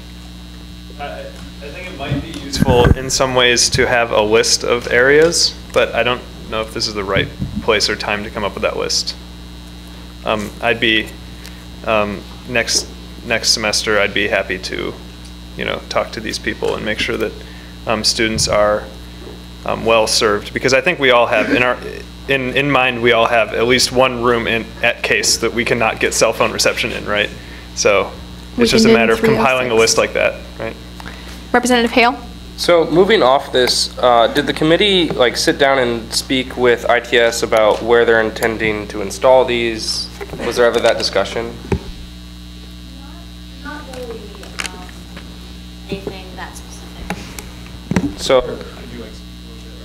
it might be useful in some ways to have a list of areas, but I don't know if this is the right place or time to come up with that list. I'd be next semester, I'd be happy to, talk to these people and make sure that students are well served, because I think we all have in mind, we all have at least one room at Case that we cannot get cell phone reception in, right? So it's just a matter of compiling a list like that, right? Representative Hale. So moving off this, did the committee sit down and speak with ITS about where they're intending to install these? Was there ever that discussion? Not really anything that specific. So could you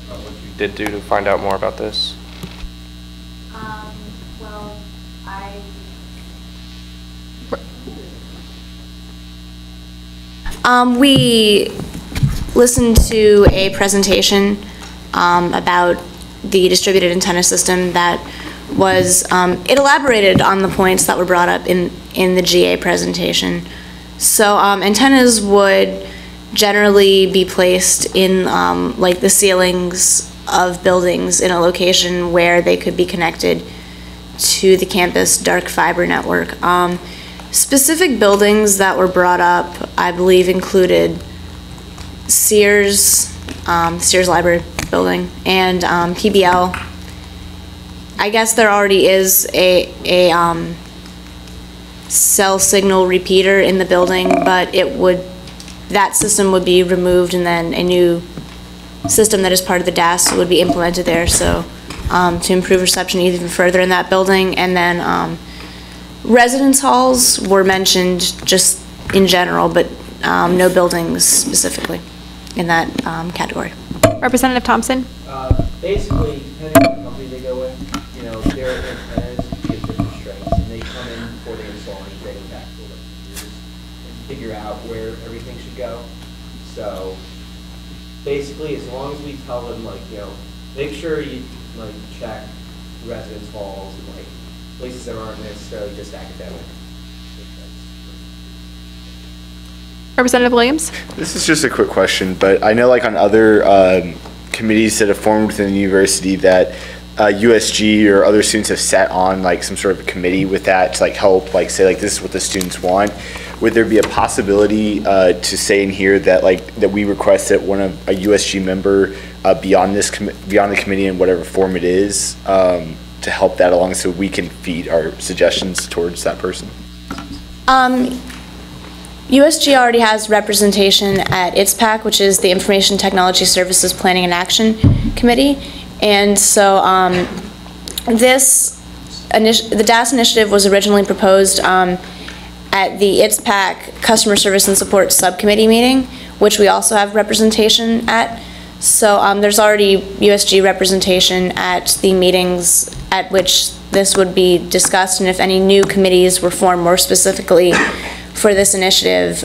about what you did do to find out more about this? We listened to a presentation about the distributed antenna system that was, it elaborated on the points that were brought up in the GA presentation. So antennas would generally be placed in the ceilings of buildings in a location where they could be connected to the campus dark fiber network. Specific buildings that were brought up, I believe, included Sears, Sears Library Building, and PBL. I guess there already is a cell signal repeater in the building, but that system would be removed, and then a new system that is part of the DAS would be implemented there. So to improve reception even further in that building. And then residence halls were mentioned just in general, but no buildings specifically in that category. Representative Thompson? Basically, depending on the company they go with, you know, their antennas be of different strengths, and they come in before they install anything back to the computers and figure out where everything should go. So basically, as long as we tell them, like, you know, make sure you like check residence halls and like places that aren't necessarily just academic. Representative Williams? This is just a quick question, but I know like on other committees that have formed within the university that USG or other students have sat on like some sort of a committee with that to like help like say like this is what the students want. Would there be a possibility to say in here that like that we request that one of a USG member beyond the committee in whatever form it is to help that along so we can feed our suggestions towards that person? USG already has representation at its PAC, which is the Information Technology Services Planning and Action Committee. And so the DAS initiative was originally proposed at the its PAC Customer Service and Support Subcommittee meeting, which we also have representation at. So there's already USG representation at the meetings at which this would be discussed, and if any new committees were formed more specifically for this initiative,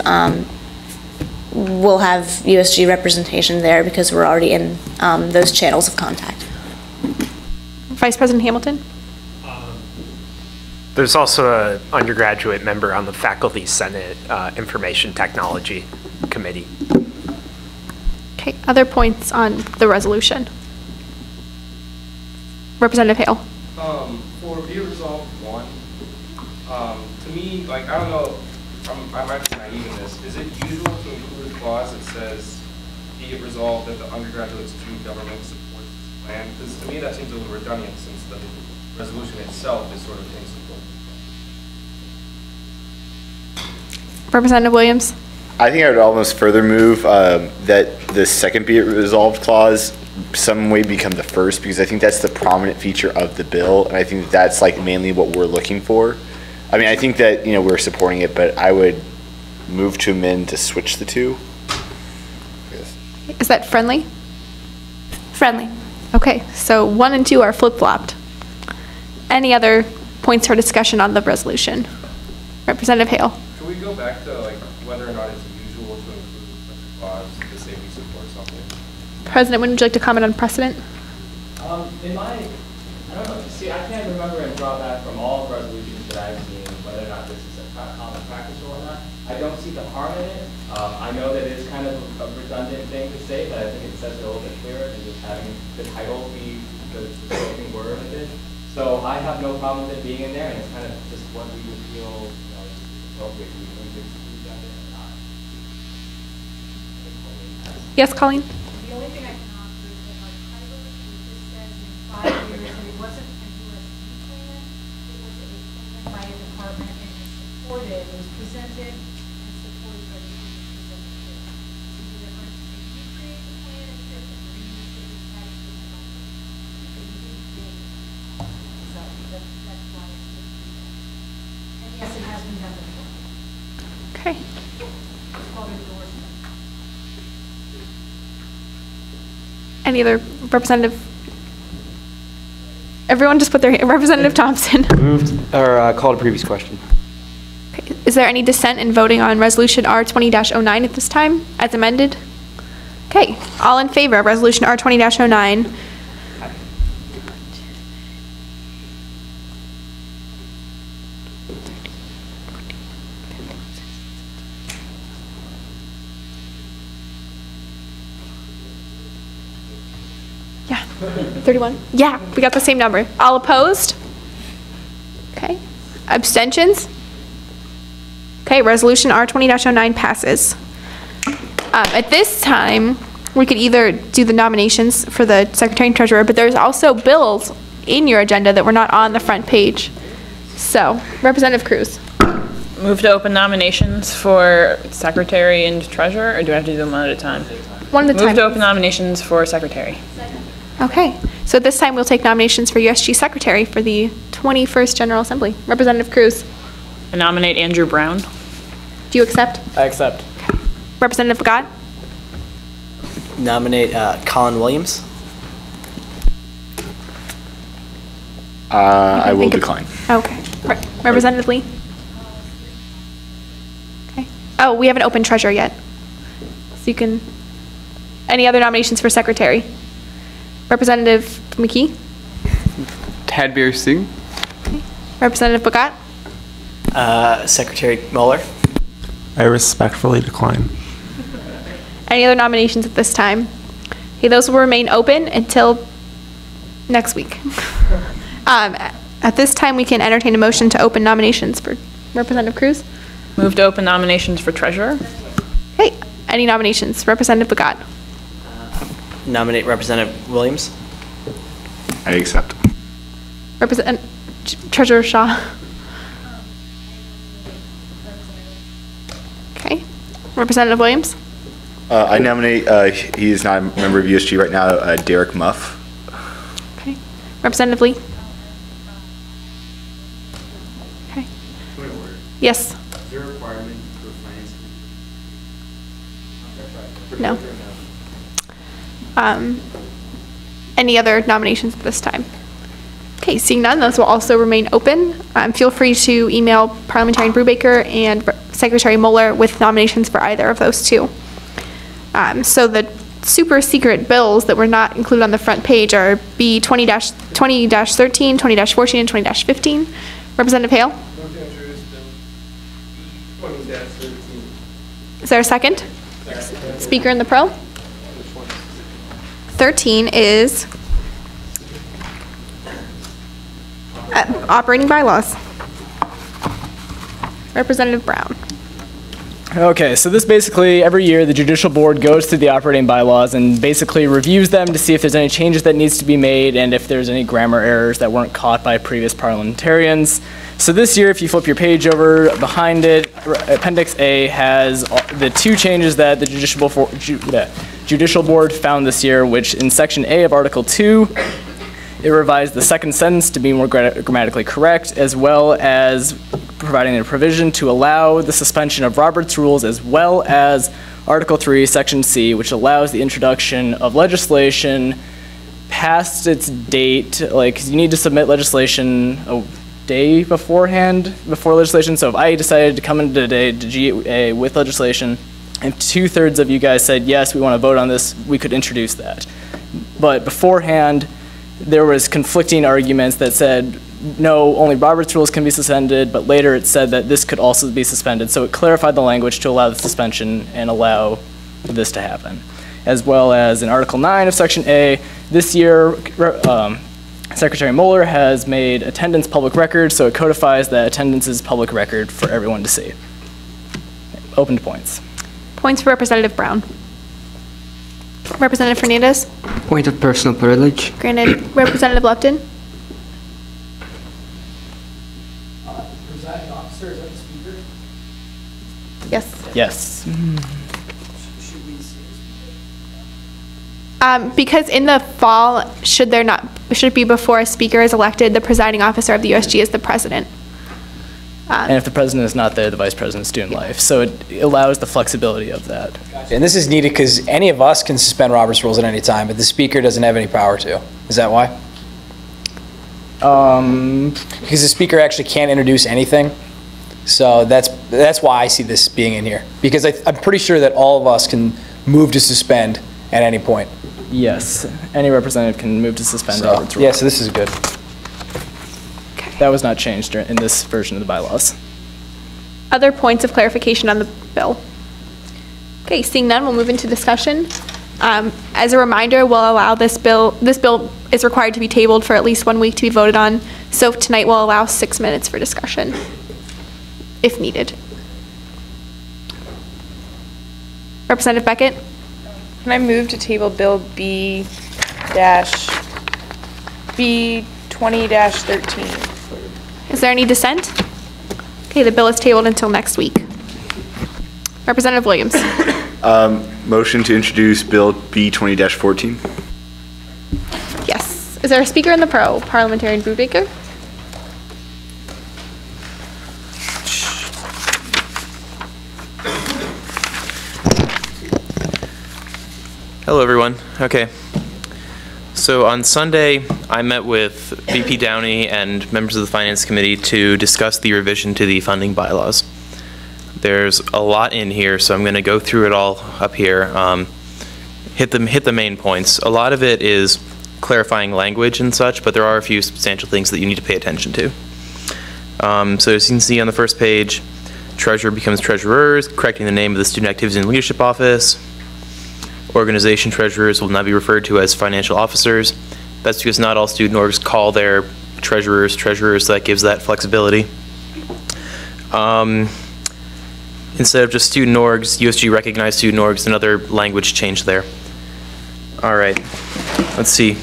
we'll have USG representation there because we're already in those channels of contact. Vice President Hamilton? There's also an undergraduate member on the Faculty Senate Information Technology Committee. Okay, other points on the resolution? Representative Hale? For be it resolved 1, to me, like, I don't know, I might be naive in this. Is it usual to include a clause that says, be it resolved that the undergraduate student government supports this plan? Because to me that seems a little redundant since the resolution itself is sort of in support. Representative Williams? I think I would almost further move that the second be it resolved clause some way become the first, because I think that's the prominent feature of the bill, and I think that's like mainly what we're looking for. I mean, I think that, you know, we're supporting it, but I would move to amend to switch the two. Is that friendly? Friendly. Okay, so 1 and 2 are flip-flopped. Any other points for discussion on the resolution? Representative Hale? Can we go back to like whether or not it's usual to include such a clause to say we support something? President, would you like to comment on precedent? I don't know, see, I can't remember and draw back from all resolutions that I've seen whether or not this is a common practice or not. I don't see the harm in it. I know that it is kind of a redundant thing to say, but I think it says it a little bit clearer than just having the title be the spoken word of it. So I have no problem with it being in there, and it's kind of just what we would feel, you know, is appropriate. We think it's redundant or not. Yes, Colleen? The only thing I can offer is that our title, it just says in 5 years, and it wasn't a USD plan, it was a plan by a department, and it was supported, it was presented and supported by the presented. So the difference, if you create the plan, it's different, when you create the tax, it's different. Because you didn't create it. So that's why it's different. And yes, it has been done before. Okay. It's called endorsement. Any other representative? Everyone just put their hand. Representative Thompson. Moved, or called a previous question. Okay. Is there any dissent in voting on resolution R20-09 at this time, as amended? Okay, all in favor of resolution R20-09? Yeah, 31? Yeah, we got the same number. All opposed? Okay. Abstentions? Okay, resolution R20-09 passes. At this time, we could either do the nominations for the secretary and treasurer, but there's also bills in your agenda that were not on the front page. So, Representative Cruz. Move to open nominations for secretary and treasurer, or do I have to do them one at a time? One at a time. Move to open nominations for secretary. Okay, so at this time we'll take nominations for USG secretary for the 21st General Assembly. Representative Cruz. I nominate Andrew Brown. Do you accept? I accept. Representative Begat. Nominate Colin Williams. I will decline. Okay. Representative Lee. Okay. Oh, we haven't opened treasurer yet. So you can, any other nominations for secretary? Representative McKee. Tadbir Singh. Representative Begat. Secretary Mueller. I respectfully decline. Any other nominations at this time? Okay, those will remain open until next week. At this time, we can entertain a motion to open nominations for Representative Cruz. Move to open nominations for treasurer. Okay, any nominations? Representative Begat. Nominate Representative Williams. I accept. Treasurer Shaw. Okay. Representative Williams. I nominate, he is not a member of USG right now, Derek Muff. Okay. Representative Lee. Okay. Yes. Is there a requirement for finance? No. Any other nominations at this time? Okay, seeing none, those will also remain open. Feel free to email Parliamentarian Brubaker and Secretary Mueller with nominations for either of those two. So the super secret bills that were not included on the front page are B 20-13, 20-14, and 20-15. Representative Hale? Is there a second? Speaker in the pro? 13 is operating bylaws. Representative Brown. Okay, so this basically, every year, the judicial board goes through the operating bylaws and basically reviews them to see if there's any changes that needs to be made and if there's any grammar errors that weren't caught by previous parliamentarians. So this year, if you flip your page over behind it, Appendix A has the two changes that the judicial board found this year, which in Section A of Article 2, it revised the second sentence to be more grammatically correct, as well as providing a provision to allow the suspension of Robert's rules, as well as Article 3, Section C, which allows the introduction of legislation past its date. Like, you need to submit legislation a day beforehand, before legislation. So if I decided to come in today to GA with legislation, and 2/3 of you guys said, yes, we want to vote on this, we could introduce that. But beforehand, there was conflicting arguments that said, no, only Robert's rules can be suspended, but later it said that this could also be suspended. So it clarified the language to allow the suspension and allow this to happen. As well as in Article 9 of Section A, this year, Secretary Mueller has made attendance public record, so it codifies that attendance is public record for everyone to see. Open to points. Points for Representative Brown. Representative Fernandez. Point of personal privilege. Granted. Representative Lupton. Presiding officer, is that the speaker? Yes. Yes. Because in the fall, should it be before a speaker is elected, the presiding officer of the USG is the president. And if the president is not there, the vice president is student life. So it allows the flexibility of that. And this is needed because any of us can suspend Robert's rules at any time, but the speaker doesn't have any power to. Is that why? Because the speaker actually can't introduce anything. So that's why I see this being in here. Because I'm pretty sure that all of us can move to suspend at any point. Yes, any representative can move to suspend Robert's rules. Yeah, so this is good. That was not changed in this version of the bylaws. Other points of clarification on the bill? Okay, seeing none, we'll move into discussion. As a reminder, we'll allow this bill is required to be tabled for at least 1 week to be voted on, so tonight we'll allow 6 minutes for discussion, if needed. Representative Beckett? Can I move to table Bill B 20-13? Is there any dissent? Okay, the bill is tabled until next week. Representative Williams? Motion to introduce Bill B 20-14. Yes. Is there a speaker in the pro? Parliamentarian Brubaker? Hello, everyone. Okay. So on Sunday, I met with VP Downey and members of the Finance Committee to discuss the revision to the funding bylaws. There's a lot in here, so I'm going to go through it all up here. Hit the main points. A lot of it is clarifying language and such, but there are a few substantial things that you need to pay attention to. So as you can see on the first page, treasurer becomes treasurers, correcting the name of the Student Activities and Leadership Office. Organization treasurers will not be referred to as financial officers. That's because not all student orgs call their treasurers, so that gives that flexibility. Instead of just student orgs, USG recognized student orgs, another language change there. All right, let's see.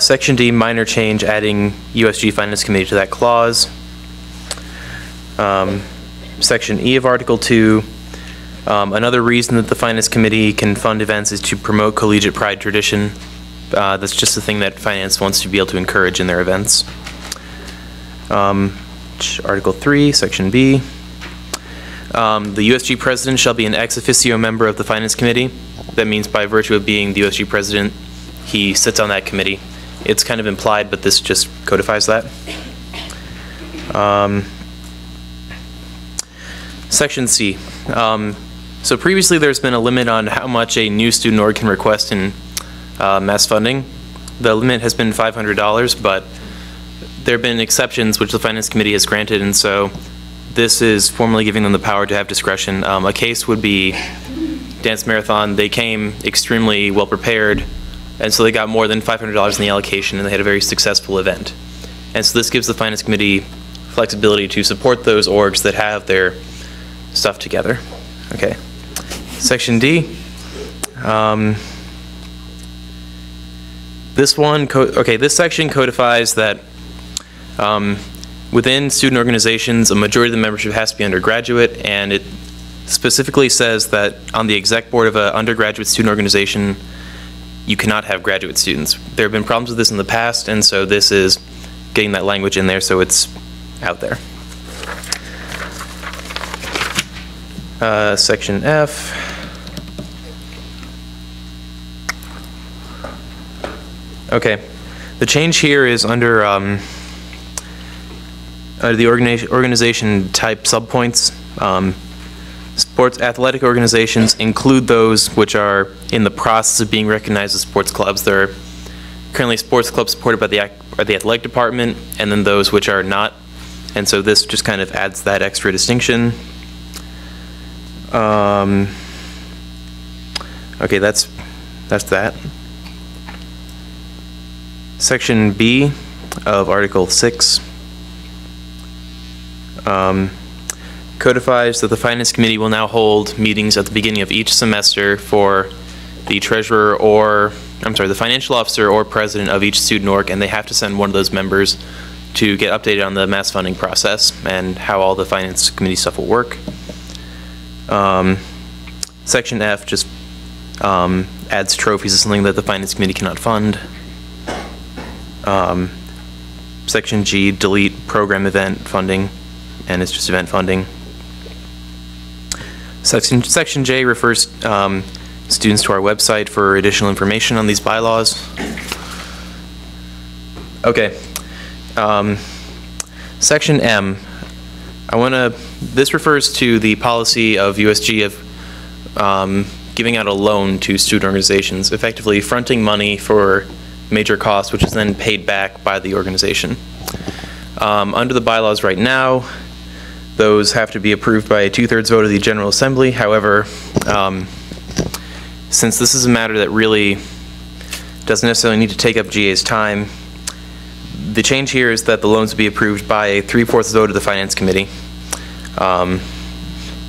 Section D, minor change, adding USG Finance Committee to that clause. Section E of Article 2, another reason that the Finance Committee can fund events is to promote collegiate pride tradition. That's just a thing that Finance wants to be able to encourage in their events. Article 3, Section B. The USG President shall be an ex officio member of the Finance Committee. That means by virtue of being the USG President, he sits on that committee. It's kind of implied, but this just codifies that. Section C. So previously there's been a limit on how much a new student org can request in mass funding. The limit has been $500, but there have been exceptions which the Finance Committee has granted, and so this is formally giving them the power to have discretion. A case would be Dance Marathon. They came extremely well prepared, and so they got more than $500 in the allocation, and they had a very successful event. And so this gives the Finance Committee flexibility to support those orgs that have their stuff together. Okay. Section D. This section codifies that within student organizations, a majority of the membership has to be undergraduate, and it specifically says that on the exec board of an undergraduate student organization, you cannot have graduate students. There have been problems with this in the past, and so this is getting that language in there so it's out there. Section F. Okay, the change here is under the organization type subpoints. Sports athletic organizations include those which are in the process of being recognized as sports clubs. There are currently sports clubs supported by the athletic department, and then those which are not. And so this just kind of adds that extra distinction. Okay, that's that. Section B of Article 6 codifies that the Finance Committee will now hold meetings at the beginning of each semester for the treasurer or, the financial officer or president of each student org, and they have to send one of those members to get updated on the mass funding process and how all the Finance Committee stuff will work. Section F just adds trophies as something that the Finance Committee cannot fund. Section G, delete program event funding, and it's just event funding. Section J refers students to our website for additional information on these bylaws. Okay. Section M. This refers to the policy of USG of giving out a loan to student organizations, effectively fronting money for major costs, which is then paid back by the organization. Under the bylaws right now, those have to be approved by a 2/3 vote of the General Assembly. However, since this is a matter that really doesn't necessarily need to take up GA's time, the change here is that the loans will be approved by a 3/4 vote of the Finance Committee.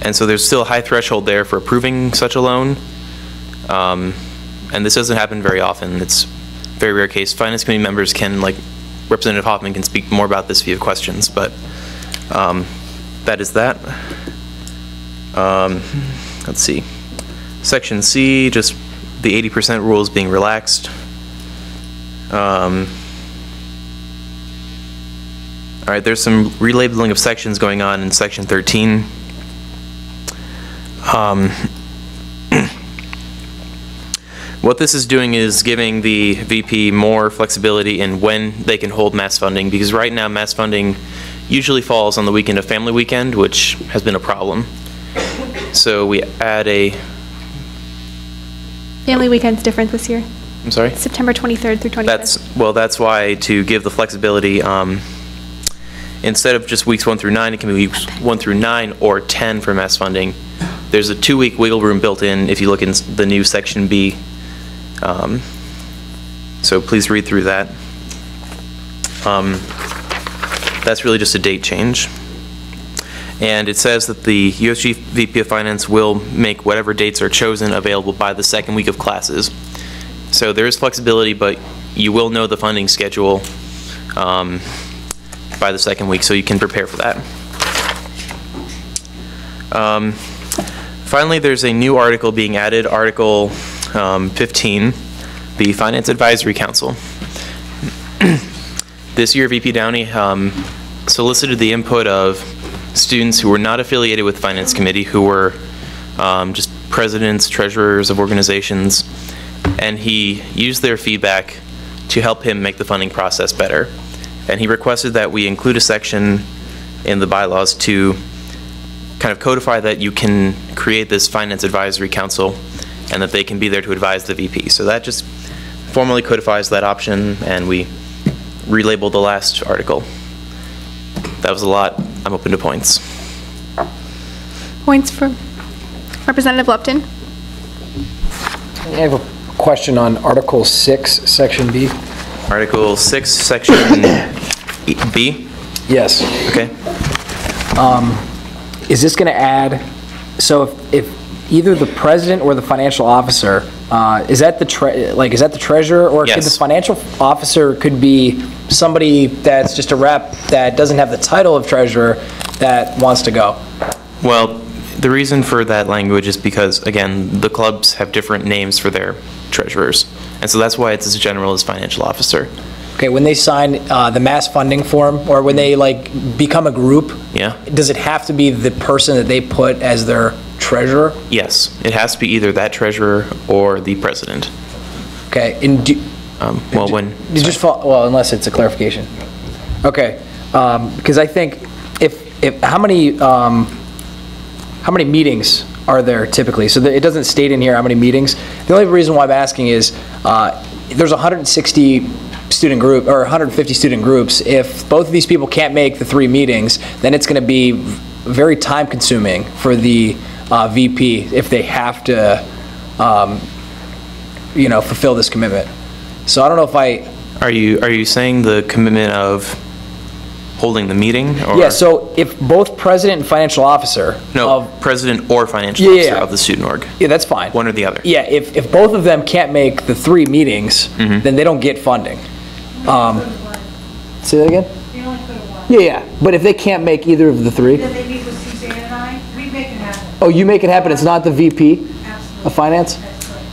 And so there's still a high threshold there for approving such a loan. And this doesn't happen very often. It's a very rare case. Finance committee members can, like Representative Hoffman can speak more about this if you have questions, but that is that. Let's see. Section C, just the 80% rule is being relaxed. All right, there's some relabeling of sections going on in section 13. What this is doing is giving the VP more flexibility in when they can hold mass funding, because right now mass funding usually falls on the weekend of Family Weekend, which has been a problem. So we add a... Family Weekend's different this year. I'm sorry? September 23rd through 25th. That's why, to give the flexibility, instead of just weeks 1 through 9, it can be weeks 1 through 9 or 10 for mass funding. There's a 2-week wiggle room built in if you look in the new section B. So please read through that. That's really just a date change. And it says that the USG VP of Finance will make whatever dates are chosen available by the 2nd week of classes. So there is flexibility, but you will know the funding schedule by the 2nd week, so you can prepare for that. Finally, there's a new article being added, Article 15, the Finance Advisory Council. This year, VP Downey solicited the input of students who were not affiliated with Finance Committee, who were just presidents, treasurers of organizations, and he used their feedback to help him make the funding process better. And he requested that we include a section in the bylaws to kind of codify that you can create this Finance Advisory Council and that they can be there to advise the VP. So that just formally codifies that option, and we relabeled the last article. That was a lot. I'm open to points. Points for Representative Lupton. I have a question on Article 6, Section B. Article 6, Section B? Yes. Okay. Is this going to add, so if either the president or the financial officer, is that the treasurer, or Yes. could the financial officer could be somebody that's just a rep that doesn't have the title of treasurer that wants to go? Well, the reason for that language is because, again, the clubs have different names for their treasurers. And so that's why it's as general as financial officer. Okay, when they sign the mass funding form, or when they become a group, Yeah? does it have to be the person that they put as their treasurer? Yes. It has to be either that treasurer or the president. Okay, and well, when... well, unless it's a clarification. Okay, because I think how many meetings are there typically? So it doesn't state in here how many meetings. The only reason why I'm asking is there's 160 student group or 150 student groups. If both of these people can't make the 3 meetings, then it's going to be very time consuming for the VP if they have to fulfill this commitment. So I don't know if Are you saying the commitment of holding the meeting? Or? Yeah, so if both president and financial officer... No, president or financial officer of the student org. Yeah, that's fine. One or the other. Yeah, if both of them can't make the 3 meetings, then they don't get funding. Say that again? They only put one. Yeah, but if they can't make either of the 3... Then they meet with Suzanne and I, we make it happen. Oh, you make it happen, it's not the VP of Finance?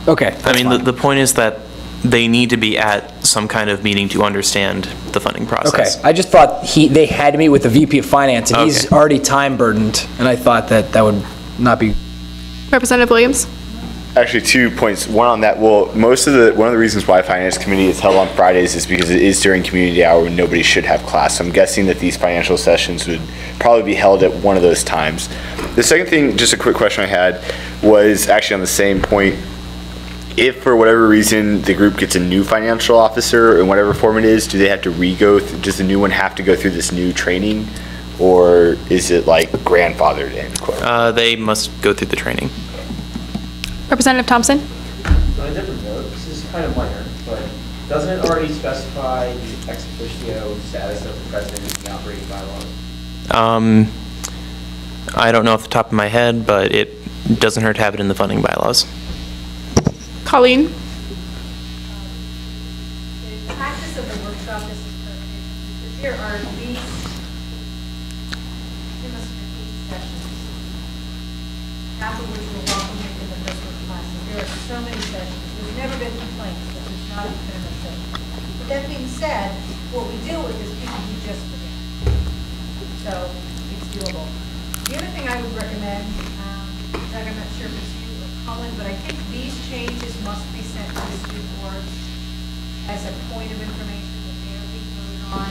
Okay. I mean, the point is that they need to be at some kind of meeting to understand the funding process. Okay, I just thought they had to meet with the VP of Finance, and he's already time burdened, and I thought that would not be... Representative Williams? Actually, 2 points. One on that. Well, one of the reasons why Finance Committee is held on Fridays is because it is during community hour when nobody should have class. So I'm guessing that these financial sessions would probably be held at one of those times. The second thing, just a quick question I had, was actually on the same point. If for whatever reason the group gets a new financial officer in whatever form it is, do they have to does the new one have to go through this new training, or is it like grandfathered in? Quote? They must go through the training. Representative Thompson? On a different note, this is kind of minor, but doesn't it already specify the ex officio status of the president in the operating bylaws? I don't know off the top of my head, but it doesn't hurt to have it in the funding bylaws. Colleen? The practice of the workshop is that there are at least, there must be 8 sessions, half of which were welcoming in the first week classes. There are so many sessions. There's never been complaints, but there's not a minimum thing. But that being said, what we deal with is people who just forget. So it's doable. The other thing I would recommend, Doug, I'm not sure if it's you or Colin, but I think these changes must be sent to the student boards as a point of information that they are being voted on.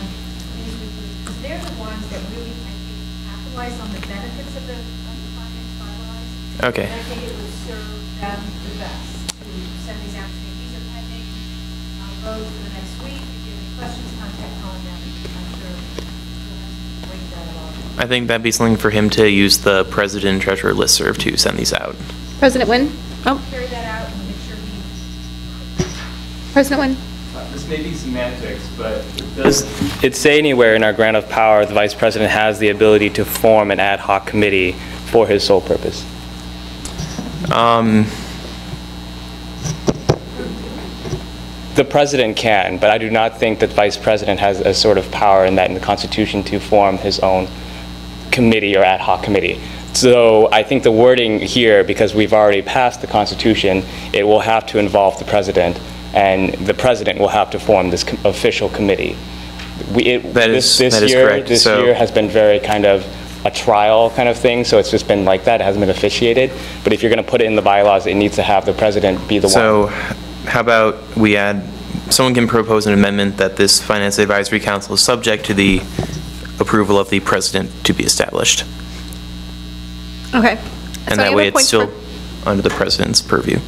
Because they're the ones that really, I think, capitalize on the benefits of the finance bylaws. Okay. And I think it would serve them the best to send these out to me. These are pending. I'll vote for the next week. If you have any questions, contact Colin now. I'm sure we'll break that along. I think that'd be something for him to use the president and treasurer listserv to send these out. President Nguyen? Oh. Carry that out and make sure we. President Nguyen? This may be semantics, but does it say anywhere in our grant of power the vice president has the ability to form an ad hoc committee for his sole purpose? The president can, but I do not think that the vice president has a sort of power in that in the Constitution to form his own committee or ad hoc committee. So I think the wording here, because we've already passed the Constitution, it will have to involve the president, and the president will have to form this official committee. This year has been very kind of a trial kind of thing, so it's just been like that. It hasn't been officiated. But if you're going to put it in the bylaws, it needs to have the president be the one. So how about we add, someone can propose an amendment that this Finance Advisory Council is subject to the approval of the president to be established. Okay. And that way it's still under the president's purview.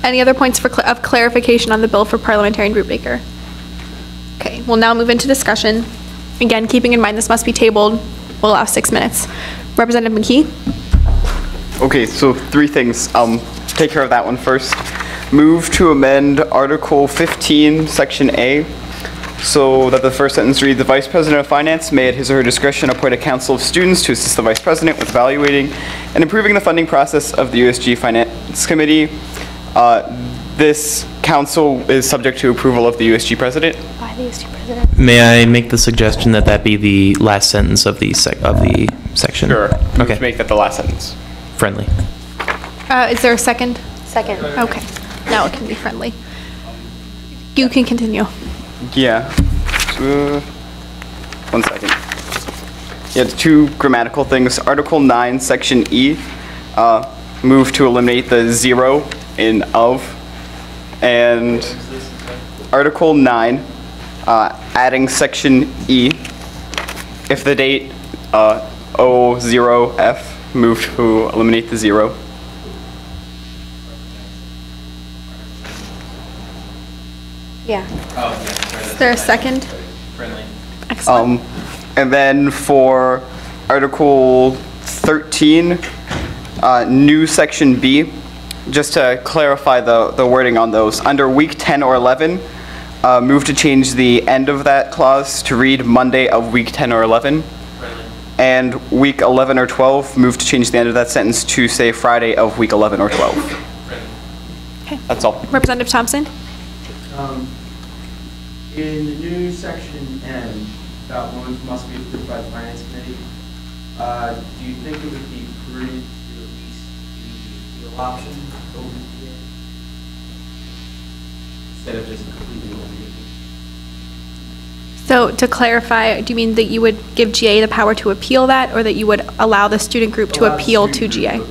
Any other points of clarification on the bill for Parliamentarian Group Baker? Okay, we'll now move into discussion. Again, keeping in mind this must be tabled, we'll allow 6 minutes. Representative McKee? Okay, so 3 things. Take care of that one first. Move to amend Article 15, Section A, so that the first sentence reads, the Vice President of Finance may at his or her discretion appoint a council of students to assist the Vice President with evaluating and improving the funding process of the USG Finance Committee. This council is subject to approval of the USG President. By the USG President. May I make the suggestion that that be the last sentence of the section? Sure. Okay. Make that the last sentence. Friendly. Is there a second? Second. Okay, now it can be friendly. You can continue. Yeah. 1 second. Yeah, 2 grammatical things. Article 9, Section E, move to eliminate the 0 in of. And Article 9, adding Section E, if the date O0F, move to eliminate the 0. Yeah. Is there a second? Friendly. Excellent. And then for Article 13, new Section B, just to clarify the wording on those. Under week 10 or 11, move to change the end of that clause to read Monday of week 10 or 11. Friendly. And week 11 or 12, move to change the end of that sentence to say Friday of week 11 or 12. Friendly. Okay. That's all. Representative Thompson? In the new section N, about loans must be approved by the Finance Committee, do you think it would be prudent to at least the appeal option over the GA? Instead of just completely eliminating it? So to clarify, do you mean that you would give GA the power to appeal that, or that you would allow the student group to appeal to GA?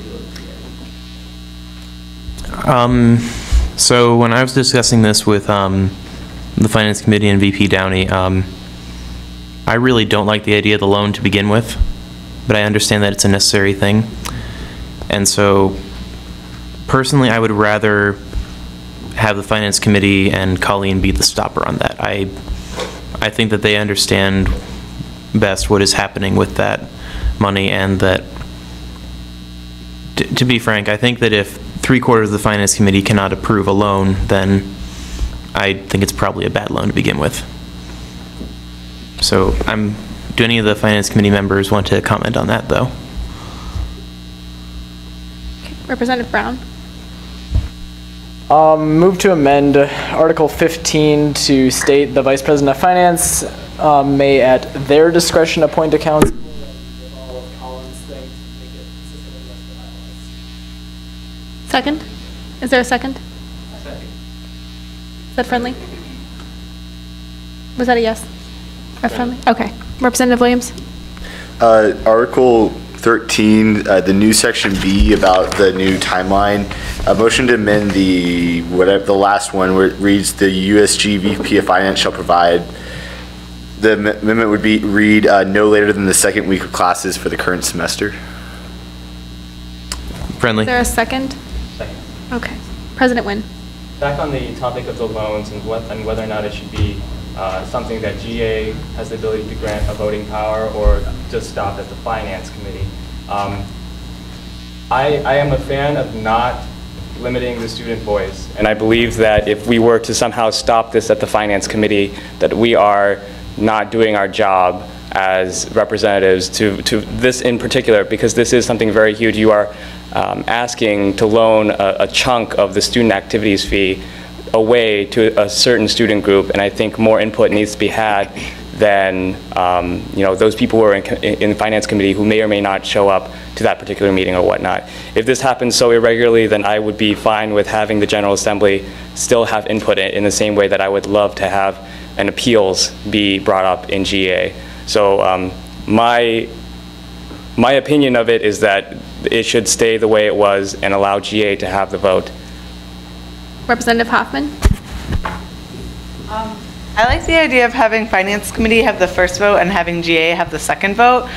So when I was discussing this with the Finance Committee and VP Downey, I really don't like the idea of the loan to begin with, but I understand that it's a necessary thing. And so personally, I would rather have the Finance Committee and Colleen be the stopper on that. I think that they understand best what is happening with that money, and that, to be frank, I think that if 3/4 of the Finance Committee cannot approve a loan, then I think it's probably a bad loan to begin with. So do any of the Finance Committee members want to comment on that, though? Representative Brown. Move to amend Article 15 to state the Vice President of Finance may at their discretion appoint a council. Second? Is there a second? Second. Is that friendly? Was that a yes? Or friendly? Okay. Representative Williams? Article 13, the new section B about the new timeline. A motion to amend the last one where it reads the USG VP of Finance shall provide. The amendment would read no later than the second week of classes for the current semester. Friendly. Is there a second? Second. Okay. President Wynn. Back on the topic of the loans and whether or not it should be something that GA has the ability to grant a voting power or just stop at the Finance Committee. I am a fan of not limiting the student voice, and I believe that if we were to somehow stop this at the Finance Committee, that we are not doing our job as representatives to this in particular, because this is something very huge. You are asking to loan a chunk of the student activities fee away to a certain student group, and I think more input needs to be had than those people who are in the Finance Committee who may or may not show up to that particular meeting or whatnot. If this happens so irregularly, then I would be fine with having the General Assembly still have input in the same way that I would love to have an appeals be brought up in GA. So my opinion of it is that it should stay the way it was and allow GA to have the vote. Representative Hoffman. I like the idea of having Finance Committee have the first vote and having GA have the second vote,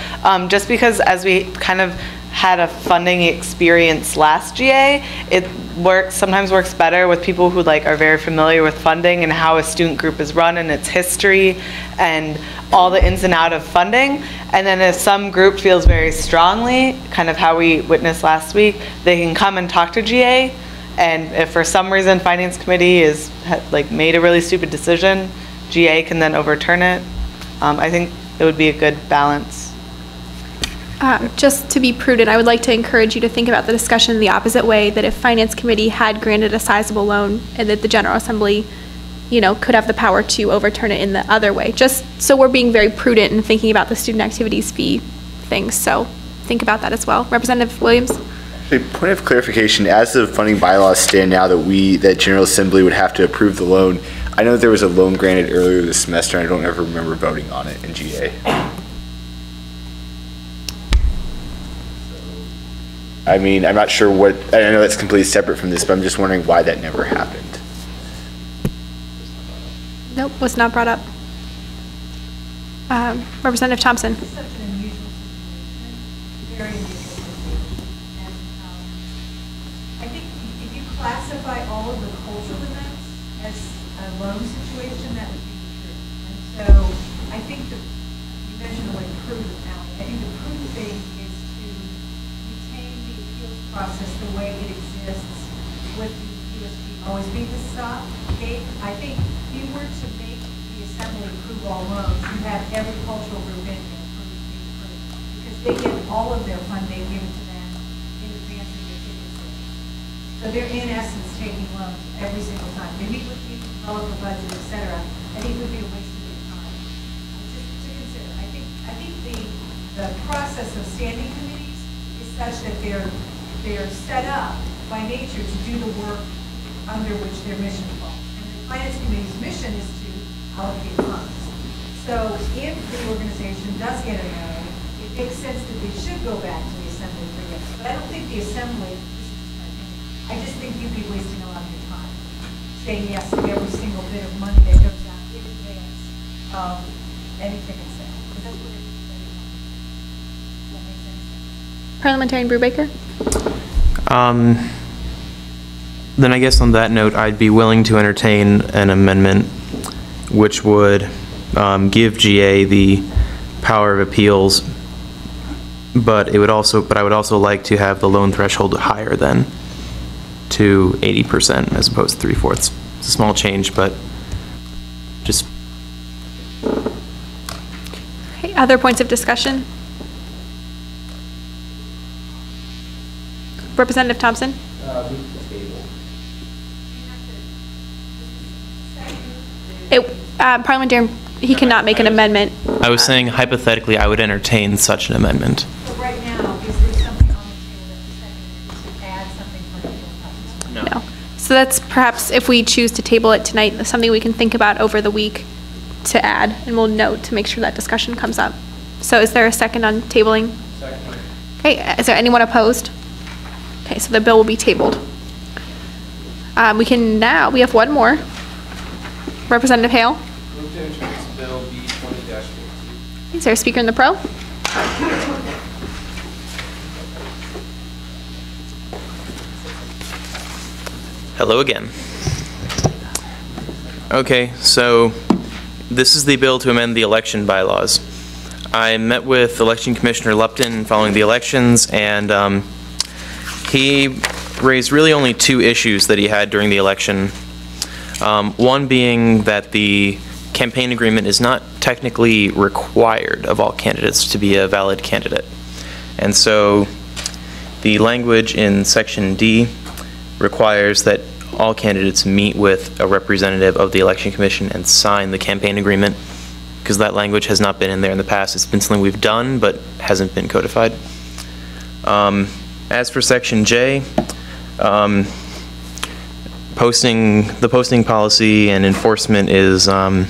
just because as we kind of had a funding experience last GA, it sometimes works better with people who are very familiar with funding and how a student group is run and its history and all the ins and outs of funding. And then if some group feels very strongly, kind of how we witnessed last week, they can come and talk to GA. And if for some reason Finance Committee is made a really stupid decision, GA can then overturn it. I think it would be a good balance. Just to be prudent, I would like to encourage you to think about the discussion the opposite way, that if Finance Committee had granted a sizable loan and that the General Assembly, could have the power to overturn it in the other way. Just so we're being very prudent in thinking about the student activities fee things. So think about that as well. Representative Williams? Point of clarification, as the funding bylaws stand now that General Assembly would have to approve the loan, I know there was a loan granted earlier this semester, and I don't ever remember voting on it in GA. I mean, I'm not sure I know that's completely separate from this, but I'm just wondering why that never happened. Nope, was not brought up. Representative Thompson. Such an unusual situation, very unusual situation. And I think if you classify all of the cultural events as a loan situation, that would be true. And so I think you mentioned the word prudent now. I think the prudent thing is to retain the appeals process the way it exists with the USG always being the stop gate. I think if you were to make the Assembly approve all loans, you have every cultural group in here approved, because they get all of their funding given to them in advance of their tickets. So they're in essence taking loans every single time. They meet with you, develop a budget, et cetera. I think it would be a waste of their time. Just to consider, I think the process of standing committees is such that they're set up by nature to do the work under which their mission falls. And the Finance Committee's mission is to allocate funds. So if the organization does get a no, it makes sense that they should go back to the Assembly for yes. But I don't think the Assembly, this is just my opinion, I just think you'd be wasting a lot of your time saying yes to every single bit of money that goes out in advance of any ticket sale. Because that's what it is. That makes sense. Parliamentarian Brubaker? Then I guess on that note, I'd be willing to entertain an amendment which would give GA the power of appeals, but I would also like to have the loan threshold higher than to 80% as opposed to 3/4. It's a small change, but just. Okay, other points of discussion? Representative Thompson? Parliamentarian, he cannot make an amendment. I was saying hypothetically, I would entertain such an amendment. But right now, is there something on the table that the second to add something for the No. So that's perhaps, if we choose to table it tonight, something we can think about over the week to add, and we'll note to make sure that discussion comes up. So is there a second on tabling? Second. Okay, is there anyone opposed? Okay, so the bill will be tabled. We have one more. Representative Hale? Move to introduce Bill B20-14. Is there a speaker in the pro? Hello again. Okay, so this is the bill to amend the election bylaws. I met with Election Commissioner Lupton following the elections, and he raised really only two issues that he had during the election. One being that the campaign agreement is not technically required of all candidates to be a valid candidate. And so the language in Section D requires that all candidates meet with a representative of the Election Commission and sign the campaign agreement, because that language has not been in there in the past. It's been something we've done, but hasn't been codified. As for Section J, the posting policy and enforcement is, well,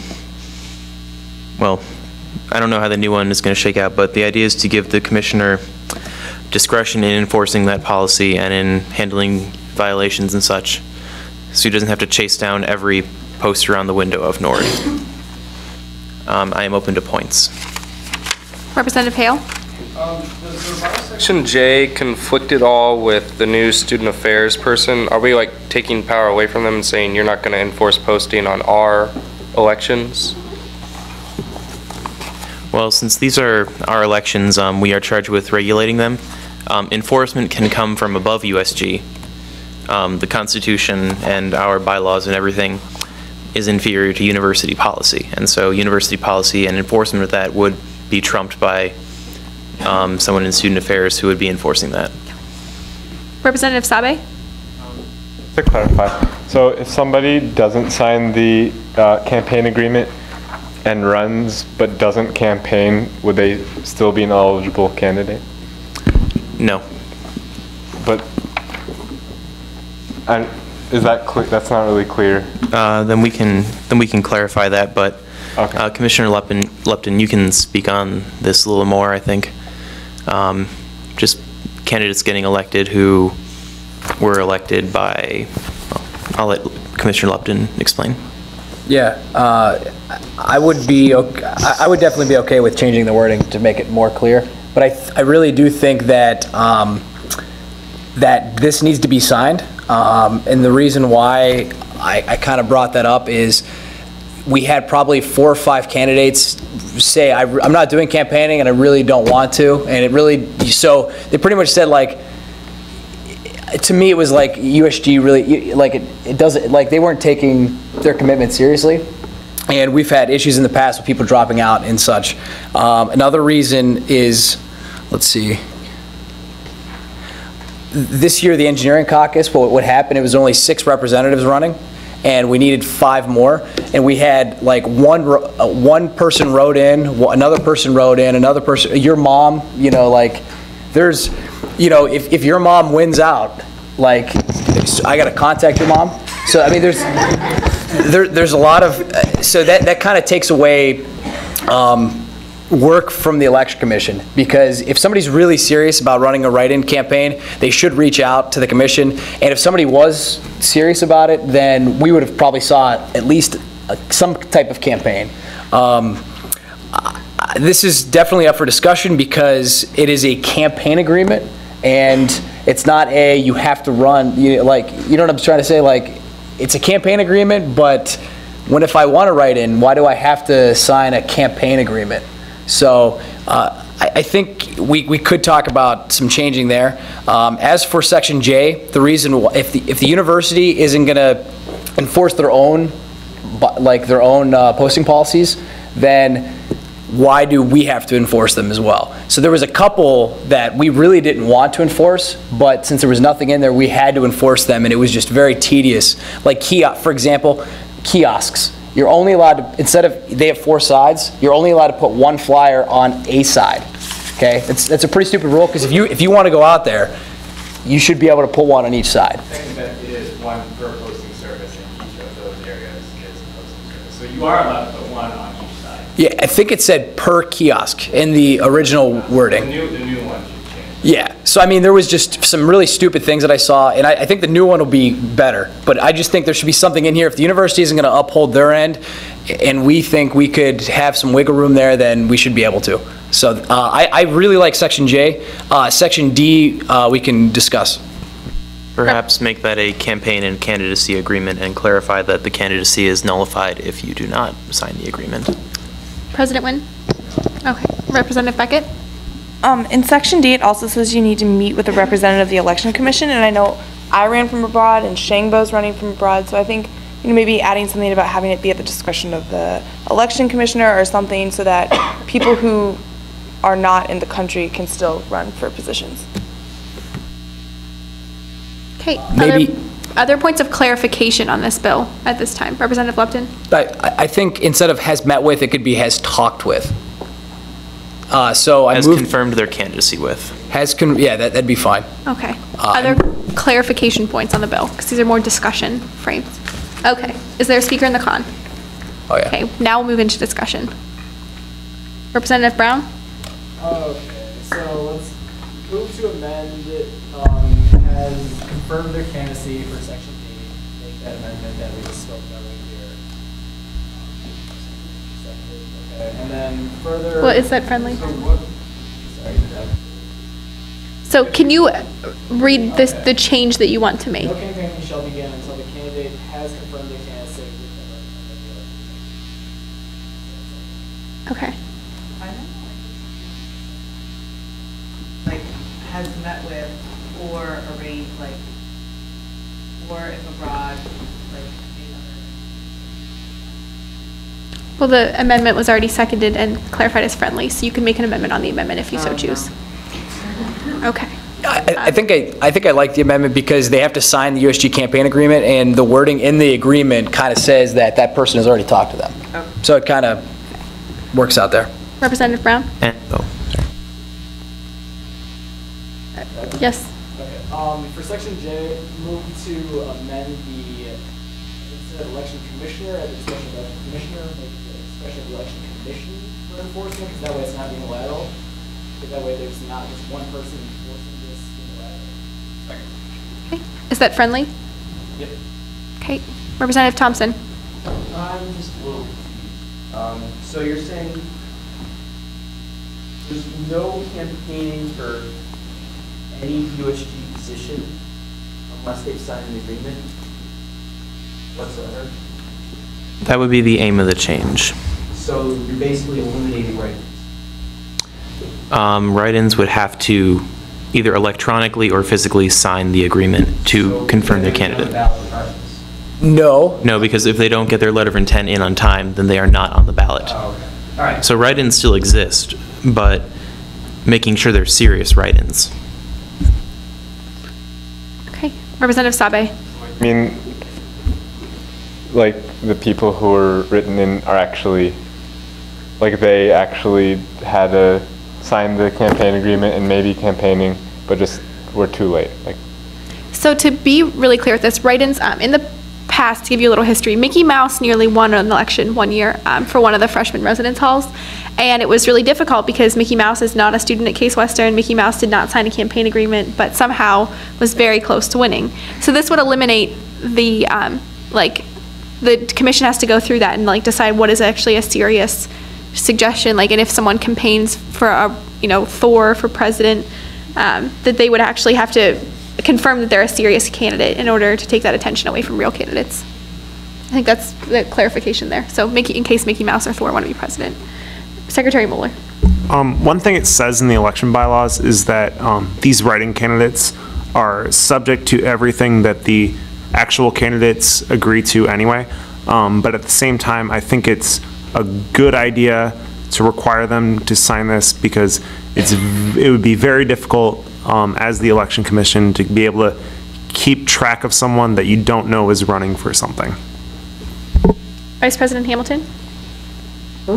I don't know how the new one is going to shake out, but the idea is to give the commissioner discretion in enforcing that policy and in handling violations and such, so he doesn't have to chase down every poster on the window of NORD. I am open to points. Representative Hale? Does Section J conflict at all with the new student affairs person? Are we like taking power away from them and saying you're not going to enforce posting on our elections? Well, since these are our elections, we are charged with regulating them. Enforcement can come from above USG. The Constitution and our bylaws and everything is inferior to university policy, and so university policy and enforcement of that would be trumped by someone in student affairs who would be enforcing that. Representative Sabe? To clarify, so if somebody doesn't sign the campaign agreement and runs but doesn't campaign, would they still be an eligible candidate? No. But is that clear? That's not really clear. Then we can clarify that, but okay. Commissioner Lupton, you can speak on this a little more, I think. Just candidates getting elected who were elected by, well, I'll let Commissioner Lupton explain. Yeah, I would definitely be okay with changing the wording to make it more clear, but I really do think that that this needs to be signed, and the reason why I kind of brought that up is we had probably 4 or 5 candidates say, I'm not doing campaigning and I really don't want to, and it really, so they pretty much said, like, to me it was like USG really, like it doesn't, like they weren't taking their commitment seriously, and we've had issues in the past with people dropping out and such. Another reason is, let's see, this year the engineering caucus, what happened, it was only 6 representatives running, and we needed 5 more, and we had like one person wrote in, another person wrote in, another person, your mom, you know, like there's, you know, if your mom wins out, like I got to contact your mom. So I mean, there's a lot of, so that kind of takes away work from the election commission, because if somebody's really serious about running a write-in campaign, they should reach out to the commission, and if somebody was serious about it, then we would have probably saw at least some type of campaign. This is definitely up for discussion because it is a campaign agreement, and it's not a you have to run, you know what I'm trying to say, like it's a campaign agreement, but when if I want to write in, why do I have to sign a campaign agreement? So I think we could talk about some changing there. As for Section J, the reason if the university isn't going to enforce their own posting policies, then why do we have to enforce them as well? So there was a couple that we really didn't want to enforce, but since there was nothing in there, we had to enforce them, and it was just very tedious. Like for example, kiosks. You're only allowed to, instead of, they have 4 sides, you're only allowed to put 1 flyer on a side, okay? That's a pretty stupid rule, because if you want to go out there, you should be able to put 1 on each side. Second, that it is 1 per posting service, and each of those areas is a posting service. So you are allowed to put 1 on each side. Yeah, I think it said per kiosk in the original wording. The new one should change. Yeah, so I mean, there was just some really stupid things that I saw, and I think the new one will be better, but I just think there should be something in here. If the university isn't going to uphold their end, and we think we could have some wiggle room there, then we should be able to. So I really like Section J. Section D, we can discuss. Perhaps make that a campaign and candidacy agreement and clarify that the candidacy is nullified if you do not sign the agreement. President Nguyen? Okay. Representative Beckett? In Section D, it also says you need to meet with a representative of the Election Commission, and I know I ran from abroad and Shangbo's running from abroad, so I think maybe adding something about having it be at the discretion of the election commissioner or something so that people who are not in the country can still run for positions. Okay. Maybe Other points of clarification on this bill at this time? Representative Lupton? I think instead of has met with, it could be has talked with. So I has moved, confirmed their candidacy with. Yeah, that'd be fine. Okay. Other clarification points on the bill? Because these are more discussion frames. Okay. Is there a speaker in the con? Oh, yeah. Okay. Now we'll move into discussion. Representative Brown? Okay. So let's move to amend it, has confirmed their candidacy for Section D. Make that amendment that we just spoke about right here. Okay. And then further. Well, is that friendly? Sorry. So can you read this, the change that you want to make? No campaigning shall begin until the candidate has confirmed their candidacy with the Okay. Like, has met with, or arranged, like, or if abroad, like, Well, the amendment was already seconded and clarified as friendly, so you can make an amendment on the amendment if you so choose. Okay. I think I like the amendment because they have to sign the USG campaign agreement, and the wording in the agreement kind of says that that person has already talked to them. Okay. So it kind of works out there. Representative Brown? Yes. Okay. For Section J, move to amend the, instead of election commissioner, at the discretion of election commissioner, make it the discretion of election commission for enforcement, because that way it's not unilateral. Because that way there's not just one person enforcing this unilaterally. Okay. Is that friendly? Yep. Okay. Representative Thompson? I'm just a little confused. So you're saying there's no campaigning for any USG position unless they've signed an agreement whatsoever? That would be the aim of the change. So you're basically eliminating write-ins? Write-ins would have to either electronically or physically sign the agreement to confirm their candidate. No. No, because if they don't get their letter of intent in on time, then they are not on the ballot. Oh, okay. All right. So write-ins still exist, but making sure they're serious write-ins. Okay. Representative Sabe? I mean, like, the people who were written in are actually, like, they actually had to sign the campaign agreement and maybe campaigning, but just were too late. Like, So to be really clear with this, write-ins, in the past, to give you a little history, Mickey Mouse nearly won an election one year for one of the freshman residence halls. And it was really difficult because Mickey Mouse is not a student at Case Western. Mickey Mouse did not sign a campaign agreement, but somehow was very close to winning. So this would eliminate the, the commission has to go through that and decide what is actually a serious suggestion. And if someone campaigns for Thor for president, that they would actually have to confirm that they're a serious candidate in order to take that attention away from real candidates. I think that's the clarification there. So in case Mickey Mouse or Thor want to be president. Secretary Mueller. One thing it says in the election bylaws is that these write-in candidates are subject to everything that the actual candidates agree to anyway. But at the same time, I think it's a good idea to require them to sign this because it would be very difficult as the election commission to be able to keep track of someone that you don't know is running for something. Vice President Hamilton? I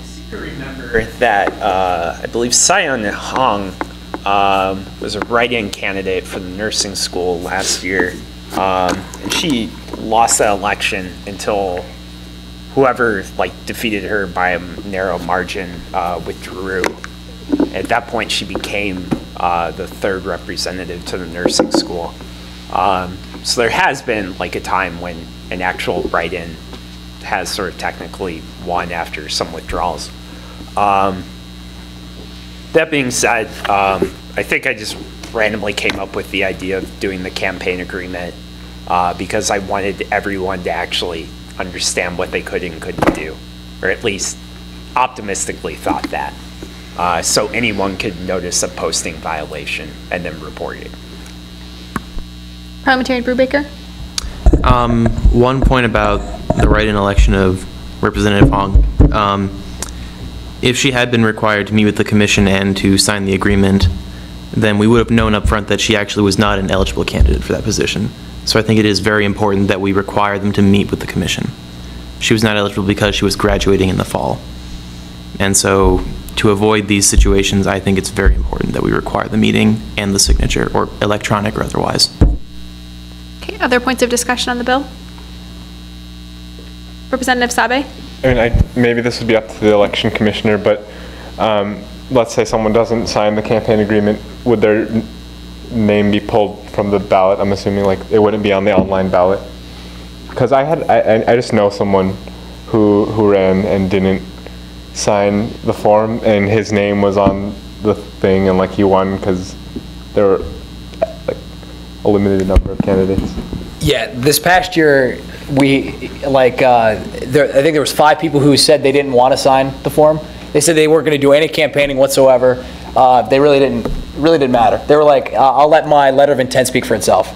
seem to remember that I believe Sion Hong was a write-in candidate for the nursing school last year, and she lost that election until whoever defeated her by a narrow margin withdrew. At that point, she became the third representative to the nursing school. So there has been a time when an actual write-in has sort of technically won after some withdrawals. That being said, I think I just randomly came up with the idea of doing the campaign agreement because I wanted everyone to actually understand what they could and couldn't do, or at least optimistically thought that. So anyone could notice a posting violation and then report it. Parliamentarian Brubaker? One point about the write-in election of Representative Hong. If she had been required to meet with the commission and to sign the agreement, then we would have known up front that she actually was not an eligible candidate for that position. So I think it is very important that we require them to meet with the commission. She was not eligible because she was graduating in the fall. And so to avoid these situations, I think it's very important that we require the meeting and the signature, or electronic or otherwise. Okay, other points of discussion on the bill? Representative Sabe? I mean, maybe this would be up to the election commissioner, but let's say someone doesn't sign the campaign agreement, would their name be pulled from the ballot? I'm assuming it wouldn't be on the online ballot. Because I just know someone who ran and didn't sign the form, and his name was on the thing, and he won because there were a limited number of candidates. Yeah, this past year, I think there was 5 people who said they didn't want to sign the form. They said they weren't going to do any campaigning whatsoever. They really didn't matter. They were like, I'll let my letter of intent speak for itself.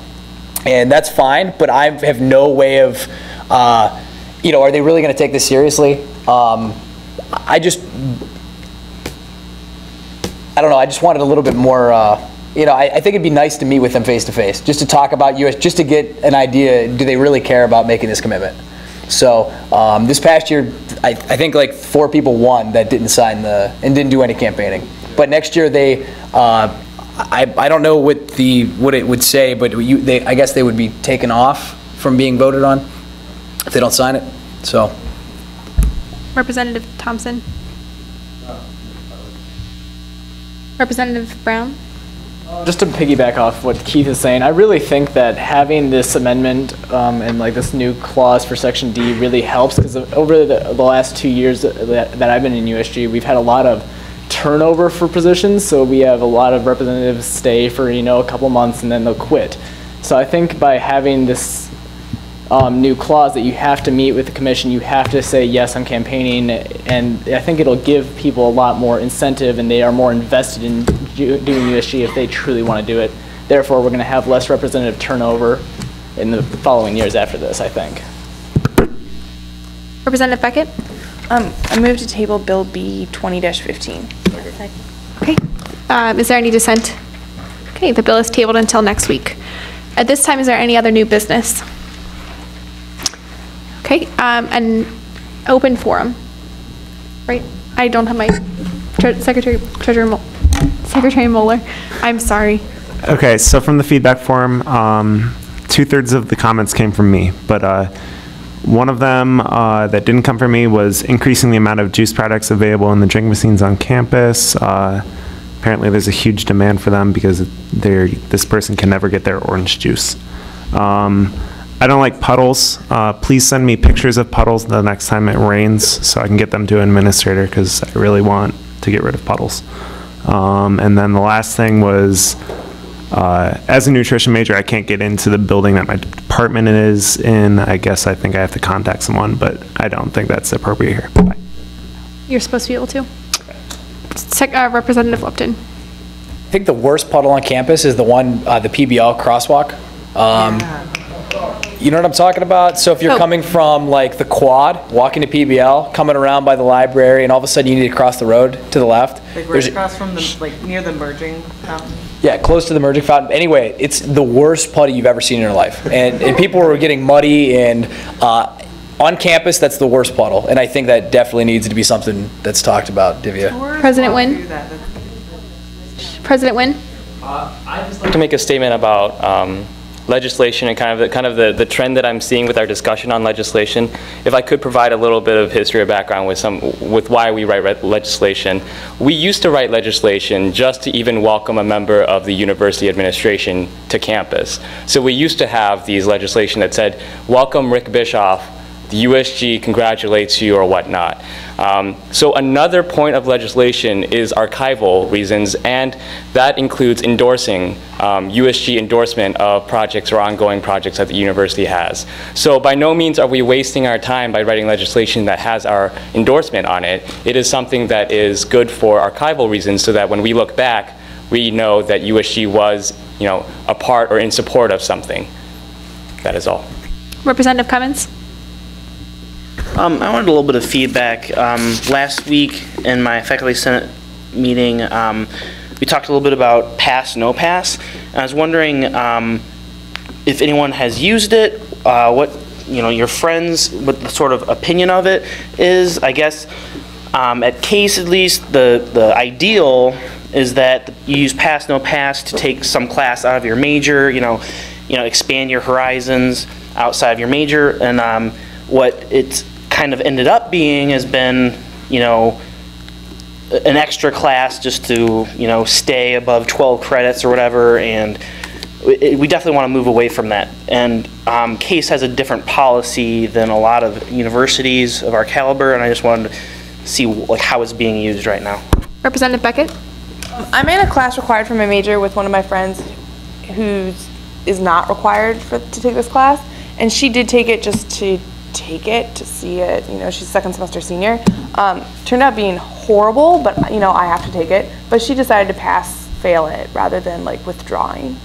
And that's fine, but I have no way of, are they really going to take this seriously? I don't know, I just wanted a little bit more, I think it'd be nice to meet with them face to face, just to talk about US, just to get an idea, do they really care about making this commitment? So this past year, I think 4 people won that didn't sign and didn't do any campaigning. But next year they, I don't know what it would say, but I guess they would be taken off from being voted on if they don't sign it. So. Representative Thompson? Representative Brown? Just to piggyback off what Keith is saying, I really think that having this amendment and this new clause for Section D really helps, because over the last 2 years that I've been in USG, we've had a lot of turnover for positions. So we have a lot of representatives stay for a couple months and then they'll quit. So I think by having this new clause that you have to meet with the commission, you have to say, yes, I'm campaigning, and I think it'll give people a lot more incentive and they are more invested in doing USG if they truly want to do it. Therefore, we're going to have less representative turnover in the following years after this, I think. Representative Beckett? I move to table Bill B 20-15. Okay. Is there any dissent? Okay, the bill is tabled until next week. At this time, is there any other new business? Okay, an open forum, right? I don't have my Secretary Moeller. I'm sorry. Okay, so from the feedback forum, 2/3 of the comments came from me, but one of them that didn't come from me was increasing the amount of juice products available in the drink machines on campus. Apparently there's a huge demand for them because this person can never get their orange juice. I don't like puddles. Please send me pictures of puddles the next time it rains so I can get them to an administrator, because I really want to get rid of puddles. And then the last thing was, as a nutrition major, I can't get into the building that my department is in. I think I have to contact someone, but I don't think that's appropriate here. Bye. You're supposed to be able to. Representative Lupton. I think the worst puddle on campus is the one, the PBL crosswalk. You know what I'm talking about? So if you're coming from like the quad, walking to PBL, coming around by the library, and all of a sudden you need to cross the road to the left. Like right across from the, like near the merging fountain. Yeah, close to the merging fountain. Anyway, it's the worst putty you've ever seen in your life. And people were getting muddy, and on campus, that's the worst puddle. And I think that definitely needs to be something that's talked about, Divya. President Nguyen? President Nguyen? I'd just like to make a statement about legislation and kind of the trend that I'm seeing with our discussion on legislation. If I could provide a little bit of history or background with why we write legislation. We used to write legislation just to even welcome a member of the university administration to campus. So we used to have these legislation that said, welcome Rick Bischoff, the USG congratulates you or whatnot. So another point of legislation is archival reasons, and that includes endorsing USG endorsement of projects or ongoing projects that the university has. So by no means are we wasting our time by writing legislation that has our endorsement on it. It is something that is good for archival reasons, so that when we look back, we know that USG was, a part or in support of something. That is all. Representative Cummins? I wanted a little bit of feedback. Last week in my faculty senate meeting, we talked a little bit about pass, no pass. And I was wondering if anyone has used it, what your friends, what the sort of opinion of it is. I guess at Case at least, the ideal is that you use pass, no pass to take some class out of your major. Expand your horizons outside of your major, and what it's kind of ended up being has been, an extra class just to, stay above 12 credits or whatever, and we definitely want to move away from that. And Case has a different policy than a lot of universities of our caliber, and I just wanted to see how it's being used right now. Representative Beckett? I'm in a class required for my major with one of my friends who is not required to take this class, and she did take it just to take it, to see it. She's second semester senior. Turned out being horrible, but I have to take it. But she decided to fail it rather than withdrawing.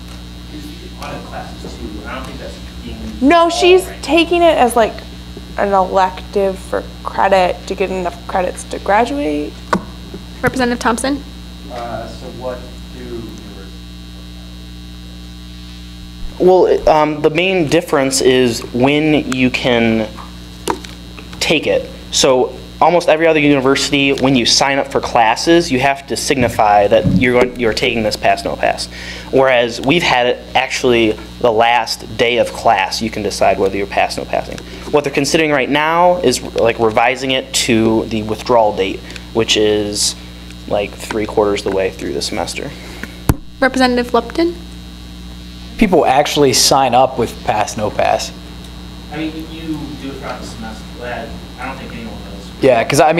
Audit classes too. I don't think that's being. No, she's taking it as an elective for credit to get enough credits to graduate. Representative Thompson? So what do Well, the main difference is when you can take it. So almost every other university, when you sign up for classes, you have to signify that you're taking this pass, no pass. Whereas we've had it actually the last day of class, you can decide whether you're pass, no passing. What they're considering right now is revising it to the withdrawal date, which is 3/4 the way through the semester. Representative Lupton? People actually sign up with pass, no pass. I mean, you do it throughout the semester. I don't think anyone knows. Yeah, because I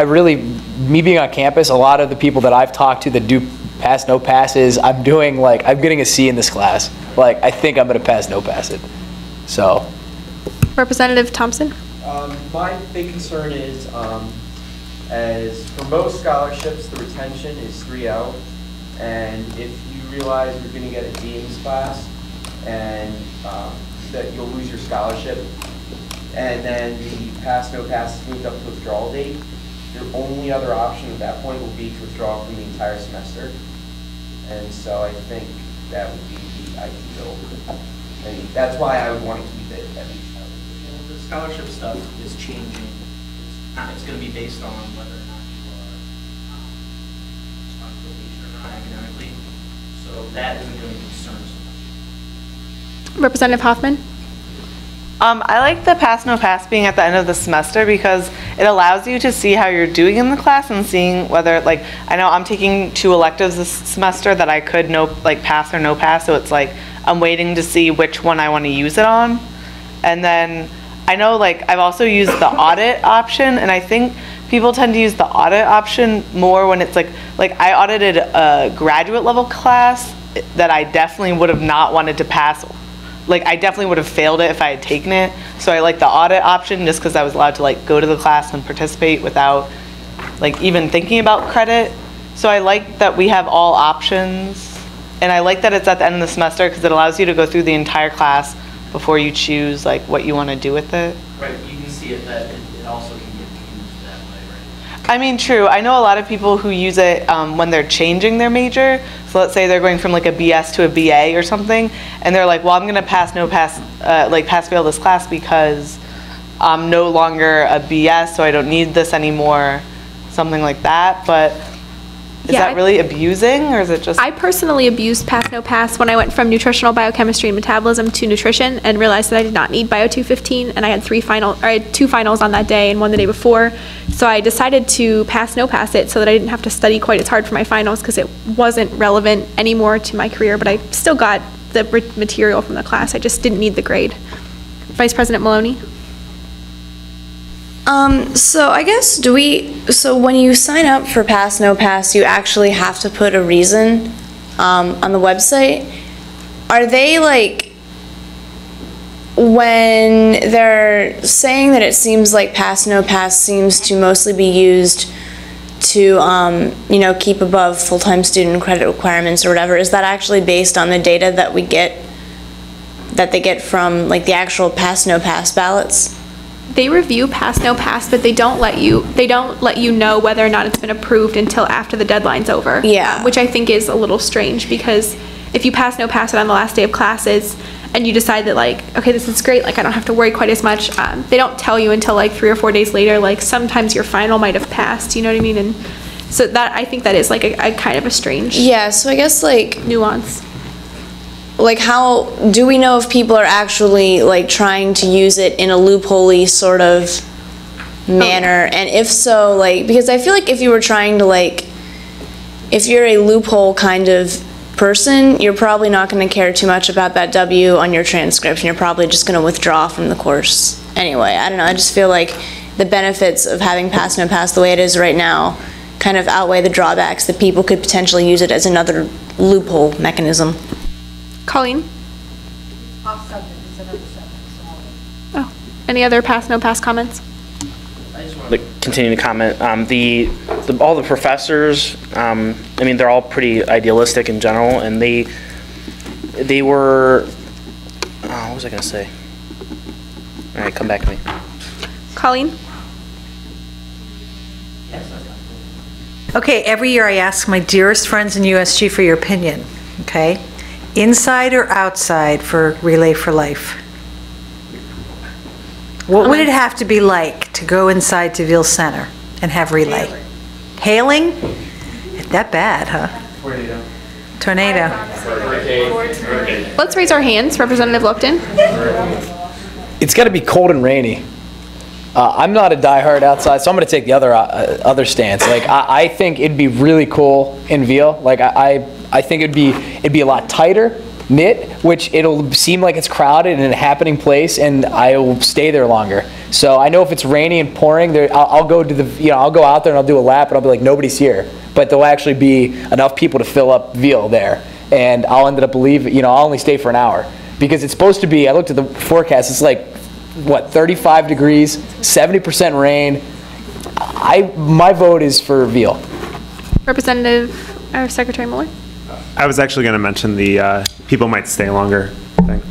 really, me being on campus, a lot of the people that I've talked to that do pass, no passes, I'm getting a C in this class. I think I'm going to pass, no pass it. So. Representative Thompson? My big concern is, as for most scholarships, the retention is 3-0, and if you realize you're going to get a D in this class, and that you'll lose your scholarship, and then the pass, no pass is moved up to withdrawal date, your only other option at that point will be to withdraw from the entire semester. And so I think that would be the ideal. And that's why I would want to keep it at least. The scholarship stuff is changing. It's going to be based on whether or not you are on probation or not academically. So that isn't going to concern so much. Representative Hoffman? I like the pass, no pass being at the end of the semester because it allows you to see how you're doing in the class and seeing whether, I know I'm taking 2 electives this semester that I could pass or no pass, so it's I'm waiting to see which one I want to use it on. And then I know I've also used the audit option, and I think people tend to use the audit option more when it's I audited a graduate level class that I definitely would have not wanted to pass. I definitely would have failed it if I had taken it. So I like the audit option just because I was allowed to go to the class and participate without even thinking about credit. So I like that we have all options, and I like that it's at the end of the semester because it allows you to go through the entire class, before you choose like what you want to do with it. Right, you can see it that it also can get used that way, right? I mean, true. I know a lot of people who use it when they're changing their major. So let's say they're going from like a BS to a BA or something, and they're like, well, I'm going to pass fail this class because I'm no longer a BS, so I don't need this anymore, something like that. But is that really abusing, or is it just? I personally abused pass no pass when I went from nutritional biochemistry and metabolism to nutrition and realized that I did not need bio 215, and I had two finals on that day and one the day before. So I decided to pass no pass it so that I didn't have to study quite as hard for my finals because it wasn't relevant anymore to my career, but I still got the material from the class. I just didn't need the grade. Vice President Maloney? So I guess so when you sign up for Pass No Pass, you actually have to put a reason on the website. Are they like, when they're saying that it seems like Pass No Pass seems to mostly be used to, you know, keep above full-time student credit requirements or whatever, is that actually based on the data that they get from like the actual Pass No Pass ballots? They review pass no pass, but they don't let you know whether or not it's been approved until after the deadline's over. Yeah. Which I think is a little strange, because if you pass no pass it on the last day of classes and you decide that like, okay, this is great, like I don't have to worry quite as much, they don't tell you until like 3 or 4 days later, like sometimes your final might have passed, you know what I mean? And so that, I think that is like a kind of a strange so I guess like nuance. Like, how do we know if people are actually like trying to use it in a loophole-y sort of manner? And if so, like, because I feel like if you were trying to like, if you're a loophole kind of person, you're probably not going to care too much about that W on your transcription. You're probably just going to withdraw from the course anyway. I don't know, I just feel like the benefits of having Pass No Pass the way it is right now kind of outweigh the drawbacks that people could potentially use it as another loophole mechanism. Colleen? Off subject instead of the subject. Oh, any other pass no pass comments? I just wanted to continue to comment. All the professors, I mean, they're all pretty idealistic in general, and they were, what was I going to say? All right, come back to me. Colleen? Okay, every year I ask my dearest friends in USG for your opinion, okay? Inside or outside for Relay for Life? What would it have to be like to go inside to Ville Center and have Relay? Hailing? That bad, huh? Tornado. Let's raise our hands. Representative Lupton? It's got to be cold and rainy. I'm not a diehard outside, so I'm going to take the other stance. Like I think it'd be really cool in Ville. Like I think it'd be a lot tighter knit, which it'll seem like it's crowded in a happening place, and I will stay there longer. So I know if it's rainy and pouring, I'll go to I'll go out there and I'll do a lap, and I'll be like, nobody's here. But there'll actually be enough people to fill up Ville there, and I'll end up I'll only stay for an hour because it's supposed to be. I looked at the forecast. It's like, what, 35 degrees, 70% rain. My vote is for Ville. Representative or Secretary Mueller? I was actually going to mention the people might stay longer thing.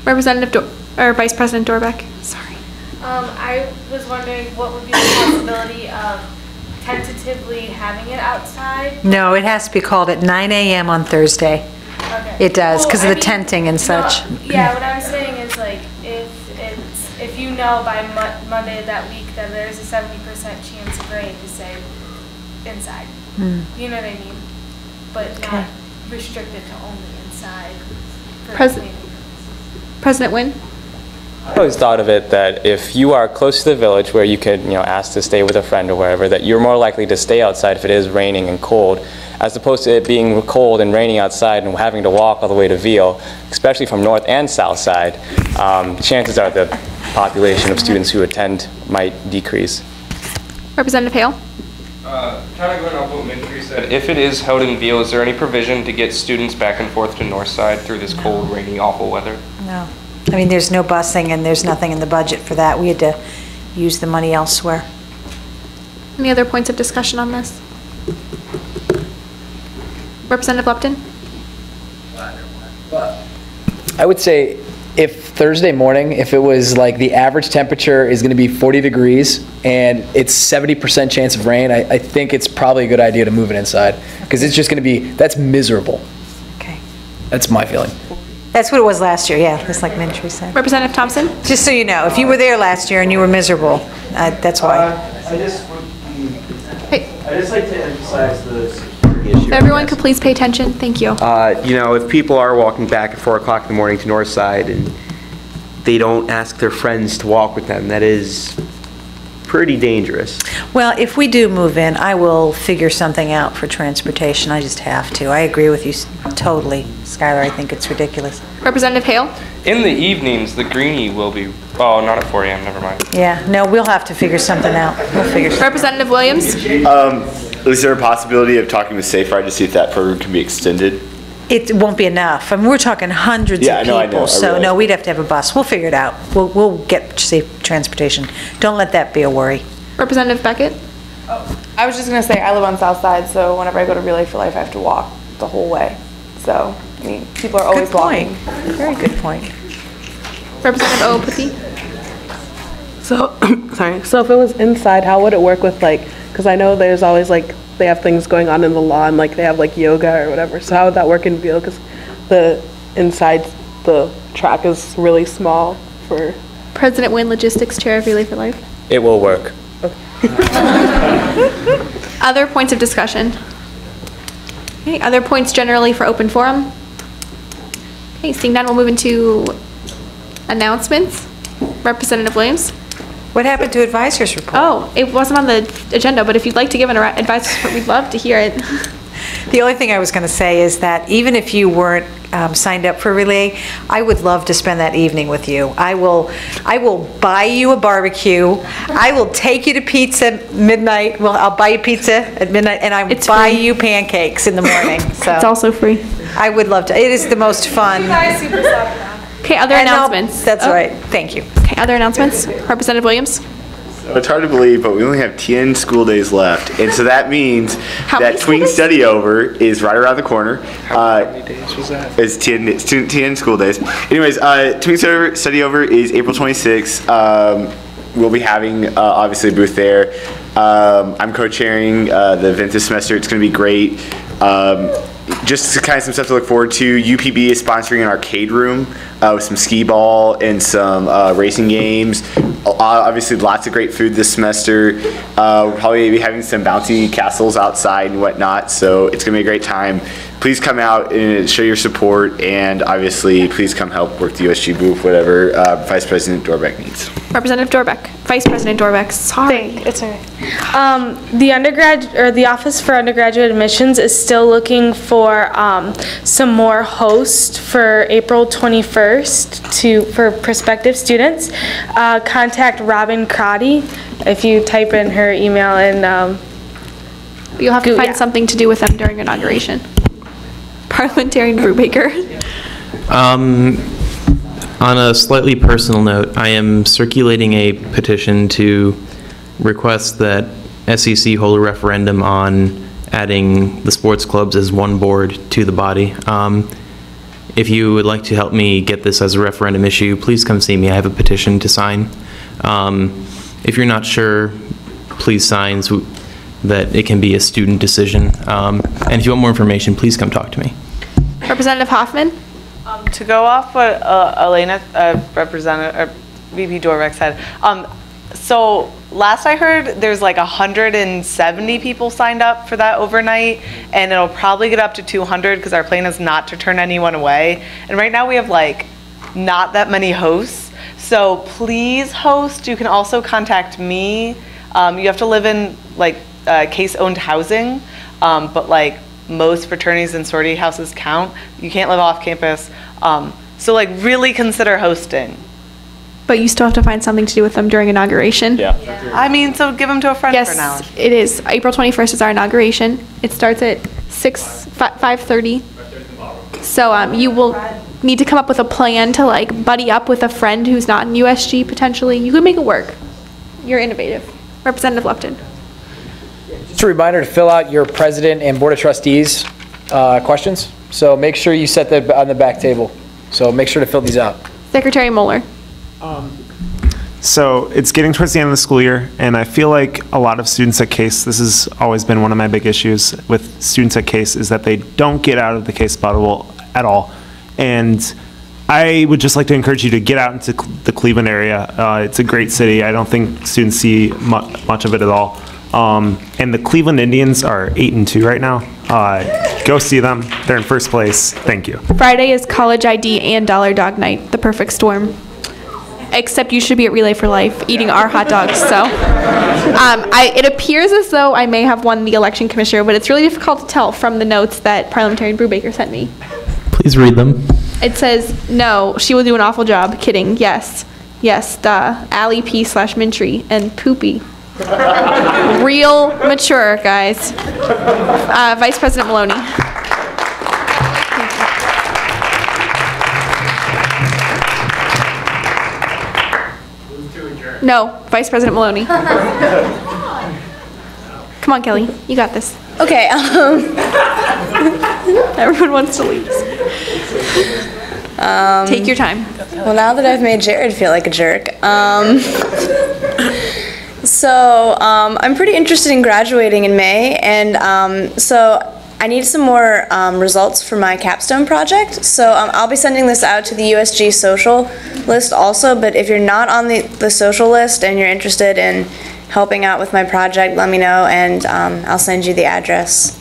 Representative Vice President Dorbeck. Sorry. I was wondering what would be the possibility of tentatively having it outside? No, it has to be called at 9 a.m. on Thursday. Okay. It does, Well, because of I the mean, tenting and such. Yeah, what I'm saying is like if you know by Monday of that week that there's a 70% chance of rain, to say inside. You know what I mean? But not restricted to only inside. President Wynn? I always thought of it that if you are close to the village where you could, ask to stay with a friend or wherever, that you're more likely to stay outside if it is raining and cold, as opposed to it being cold and raining outside and having to walk all the way to Ville, especially from north and south side. Chances are the population of students who attend might decrease. Representative Hale? Kind of going off what Mintree said, if it is held in Ville, is there any provision to get students back and forth to north side through this cold, rainy, awful weather? No. I mean, there's no busing and there's nothing in the budget for that. We had to use the money elsewhere. Any other points of discussion on this? Representative Lupton? I would say if Thursday morning, if it was like the average temperature is going to be 40 degrees and it's 70% chance of rain, I think it's probably a good idea to move it inside because it's just going to be, that's miserable. Okay. That's my feeling. That's what it was last year, yeah, just like Mintry said. Representative Thompson? Just so you know, if you were there last year and you were miserable, that's why. I just like to emphasize the security issue. If everyone could please pay attention, thank you. You know, if people are walking back at 4 o'clock in the morning to Northside and they don't ask their friends to walk with them, that is pretty dangerous. Well, if we do move in, I will figure something out for transportation. I just have to. I agree with you totally, Skylar. I think it's ridiculous. Representative Hale? In the evenings, the greenie will be, oh, not at 4 a.m., never mind. Yeah, no, we'll have to figure something out. We'll figure something out. Representative Williams? Is there a possibility of talking with Safe Ride to see if that program can be extended? It won't be enough. I mean, we're talking hundreds of people. I know. So no, we'd have to have a bus. We'll figure it out. We'll get safe transportation. Don't let that be a worry. Representative Beckett? I was just gonna say, I live on South Side, so whenever I go to Relay for Life, I have to walk the whole way. So, I mean, people are always walking. Very good point. Representative Oputi? So, sorry, so if it was inside, how would it work with like, because I know there's always like, they have things going on in the lawn, like they have like yoga or whatever, so how would that work in Veal? Because the inside, the track is really small for... President Wynn, Logistics Chair of Relay for Life. It will work. Other points of discussion? Okay, other points generally for open forum? Okay, seeing none, we'll move into announcements. Representative Williams? What happened to advisor's report? Oh, it wasn't on the agenda, but if you'd like to give an advisor's report, we'd love to hear it. The only thing I was going to say is that even if you weren't signed up for Relay, I would love to spend that evening with you. I will buy you a barbecue. I will take you to pizza midnight. Well, I'll buy you pizza at midnight, and I will buy you pancakes in the morning. So it's also free. I would love to. It is the most fun. Okay, other announcements. That's right. Thank you. Okay, other announcements. Representative Williams? It's hard to believe, but we only have 10 school days left. And so that means that Tween Study Over is right around the corner. How many days was that? It's 10 school days. Anyways, Tween Study Over is April 26th. We'll be having, obviously, a booth there. I'm co-chairing the event this semester. It's going to be great. Just kind of some stuff to look forward to. UPB is sponsoring an arcade room with some skee ball and some racing games. Obviously, lots of great food this semester. We'll probably be having some bouncy castles outside and whatnot, so it's going to be a great time. Please come out and show your support, and obviously, please come help work the USG booth, whatever Vice President Dorbeck needs. Representative Dorbeck. Vice President Dorbeck, sorry. It's okay. The Office for Undergraduate Admissions is still looking for some more hosts for April 21st for prospective students. Contact Robin Crotty if you type in her email and you'll have to find something to do with them during inauguration. Parliamentarian Brubaker. On a slightly personal note, I am circulating a petition to request that SEC hold a referendum on adding the sports clubs as one board to the body. If you would like to help me get this as a referendum issue, please come see me. I have a petition to sign. If you're not sure, please sign so that it can be a student decision. And if you want more information, please come talk to me. Representative Hoffman? To go off what Elena, Representative VP Dorbeck said, so last I heard, there's like 170 people signed up for that overnight, and it'll probably get up to 200 because our plan is not to turn anyone away. And right now we have like not that many hosts. So please host. You can also contact me. You have to live in like case-owned housing, but like most fraternities and sorority houses count. You can't live off campus. So like really consider hosting. But you still have to find something to do with them during inauguration. Yeah. I mean, so give them to a friend for now. Yes, it is. April 21st is our inauguration. It starts at 5:30. So you will need to come up with a plan to like buddy up with a friend who's not in USG potentially. You can make it work. You're innovative. Representative Lupton. Just a reminder to fill out your president and board of trustees questions. So make sure you set that on the back table. So make sure to fill these out. Secretary Moeller. So it's getting towards the end of the school year, and I feel like a lot of students at CASE, this has always been one of my big issues with students at CASE, is that they don't get out of the CASE bubble at all. And I would just like to encourage you to get out into the Cleveland area. It's a great city. I don't think students see much of it at all. And the Cleveland Indians are 8-2 right now. Go see them. They're in first place. Thank you. Friday is College ID and Dollar Dog Night, the perfect storm. Except you should be at Relay for Life eating our hot dogs. So it appears as though I may have won the election commissioner, but it's really difficult to tell from the notes that Parliamentarian Brubaker sent me. Please read them. It says, no, she will do an awful job. Kidding. Yes. Yes, duh. Allie P/Mintry and Poopy. Real mature, guys. Vice President Maloney. No, Vice President Maloney. Come on, Kelly. You got this. Okay. Everyone wants to leave. Take your time. Well, now that I've made Jared feel like a jerk. So I'm pretty interested in graduating in May, and so I need some more results for my capstone project. So I'll be sending this out to the USG social list also, but if you're not on the social list and you're interested in helping out with my project, let me know, and I'll send you the address,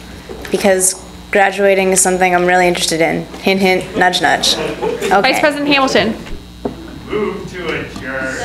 because graduating is something I'm really interested in. Hint, hint, nudge, nudge. Okay. Vice President Hamilton. Move to adjourn.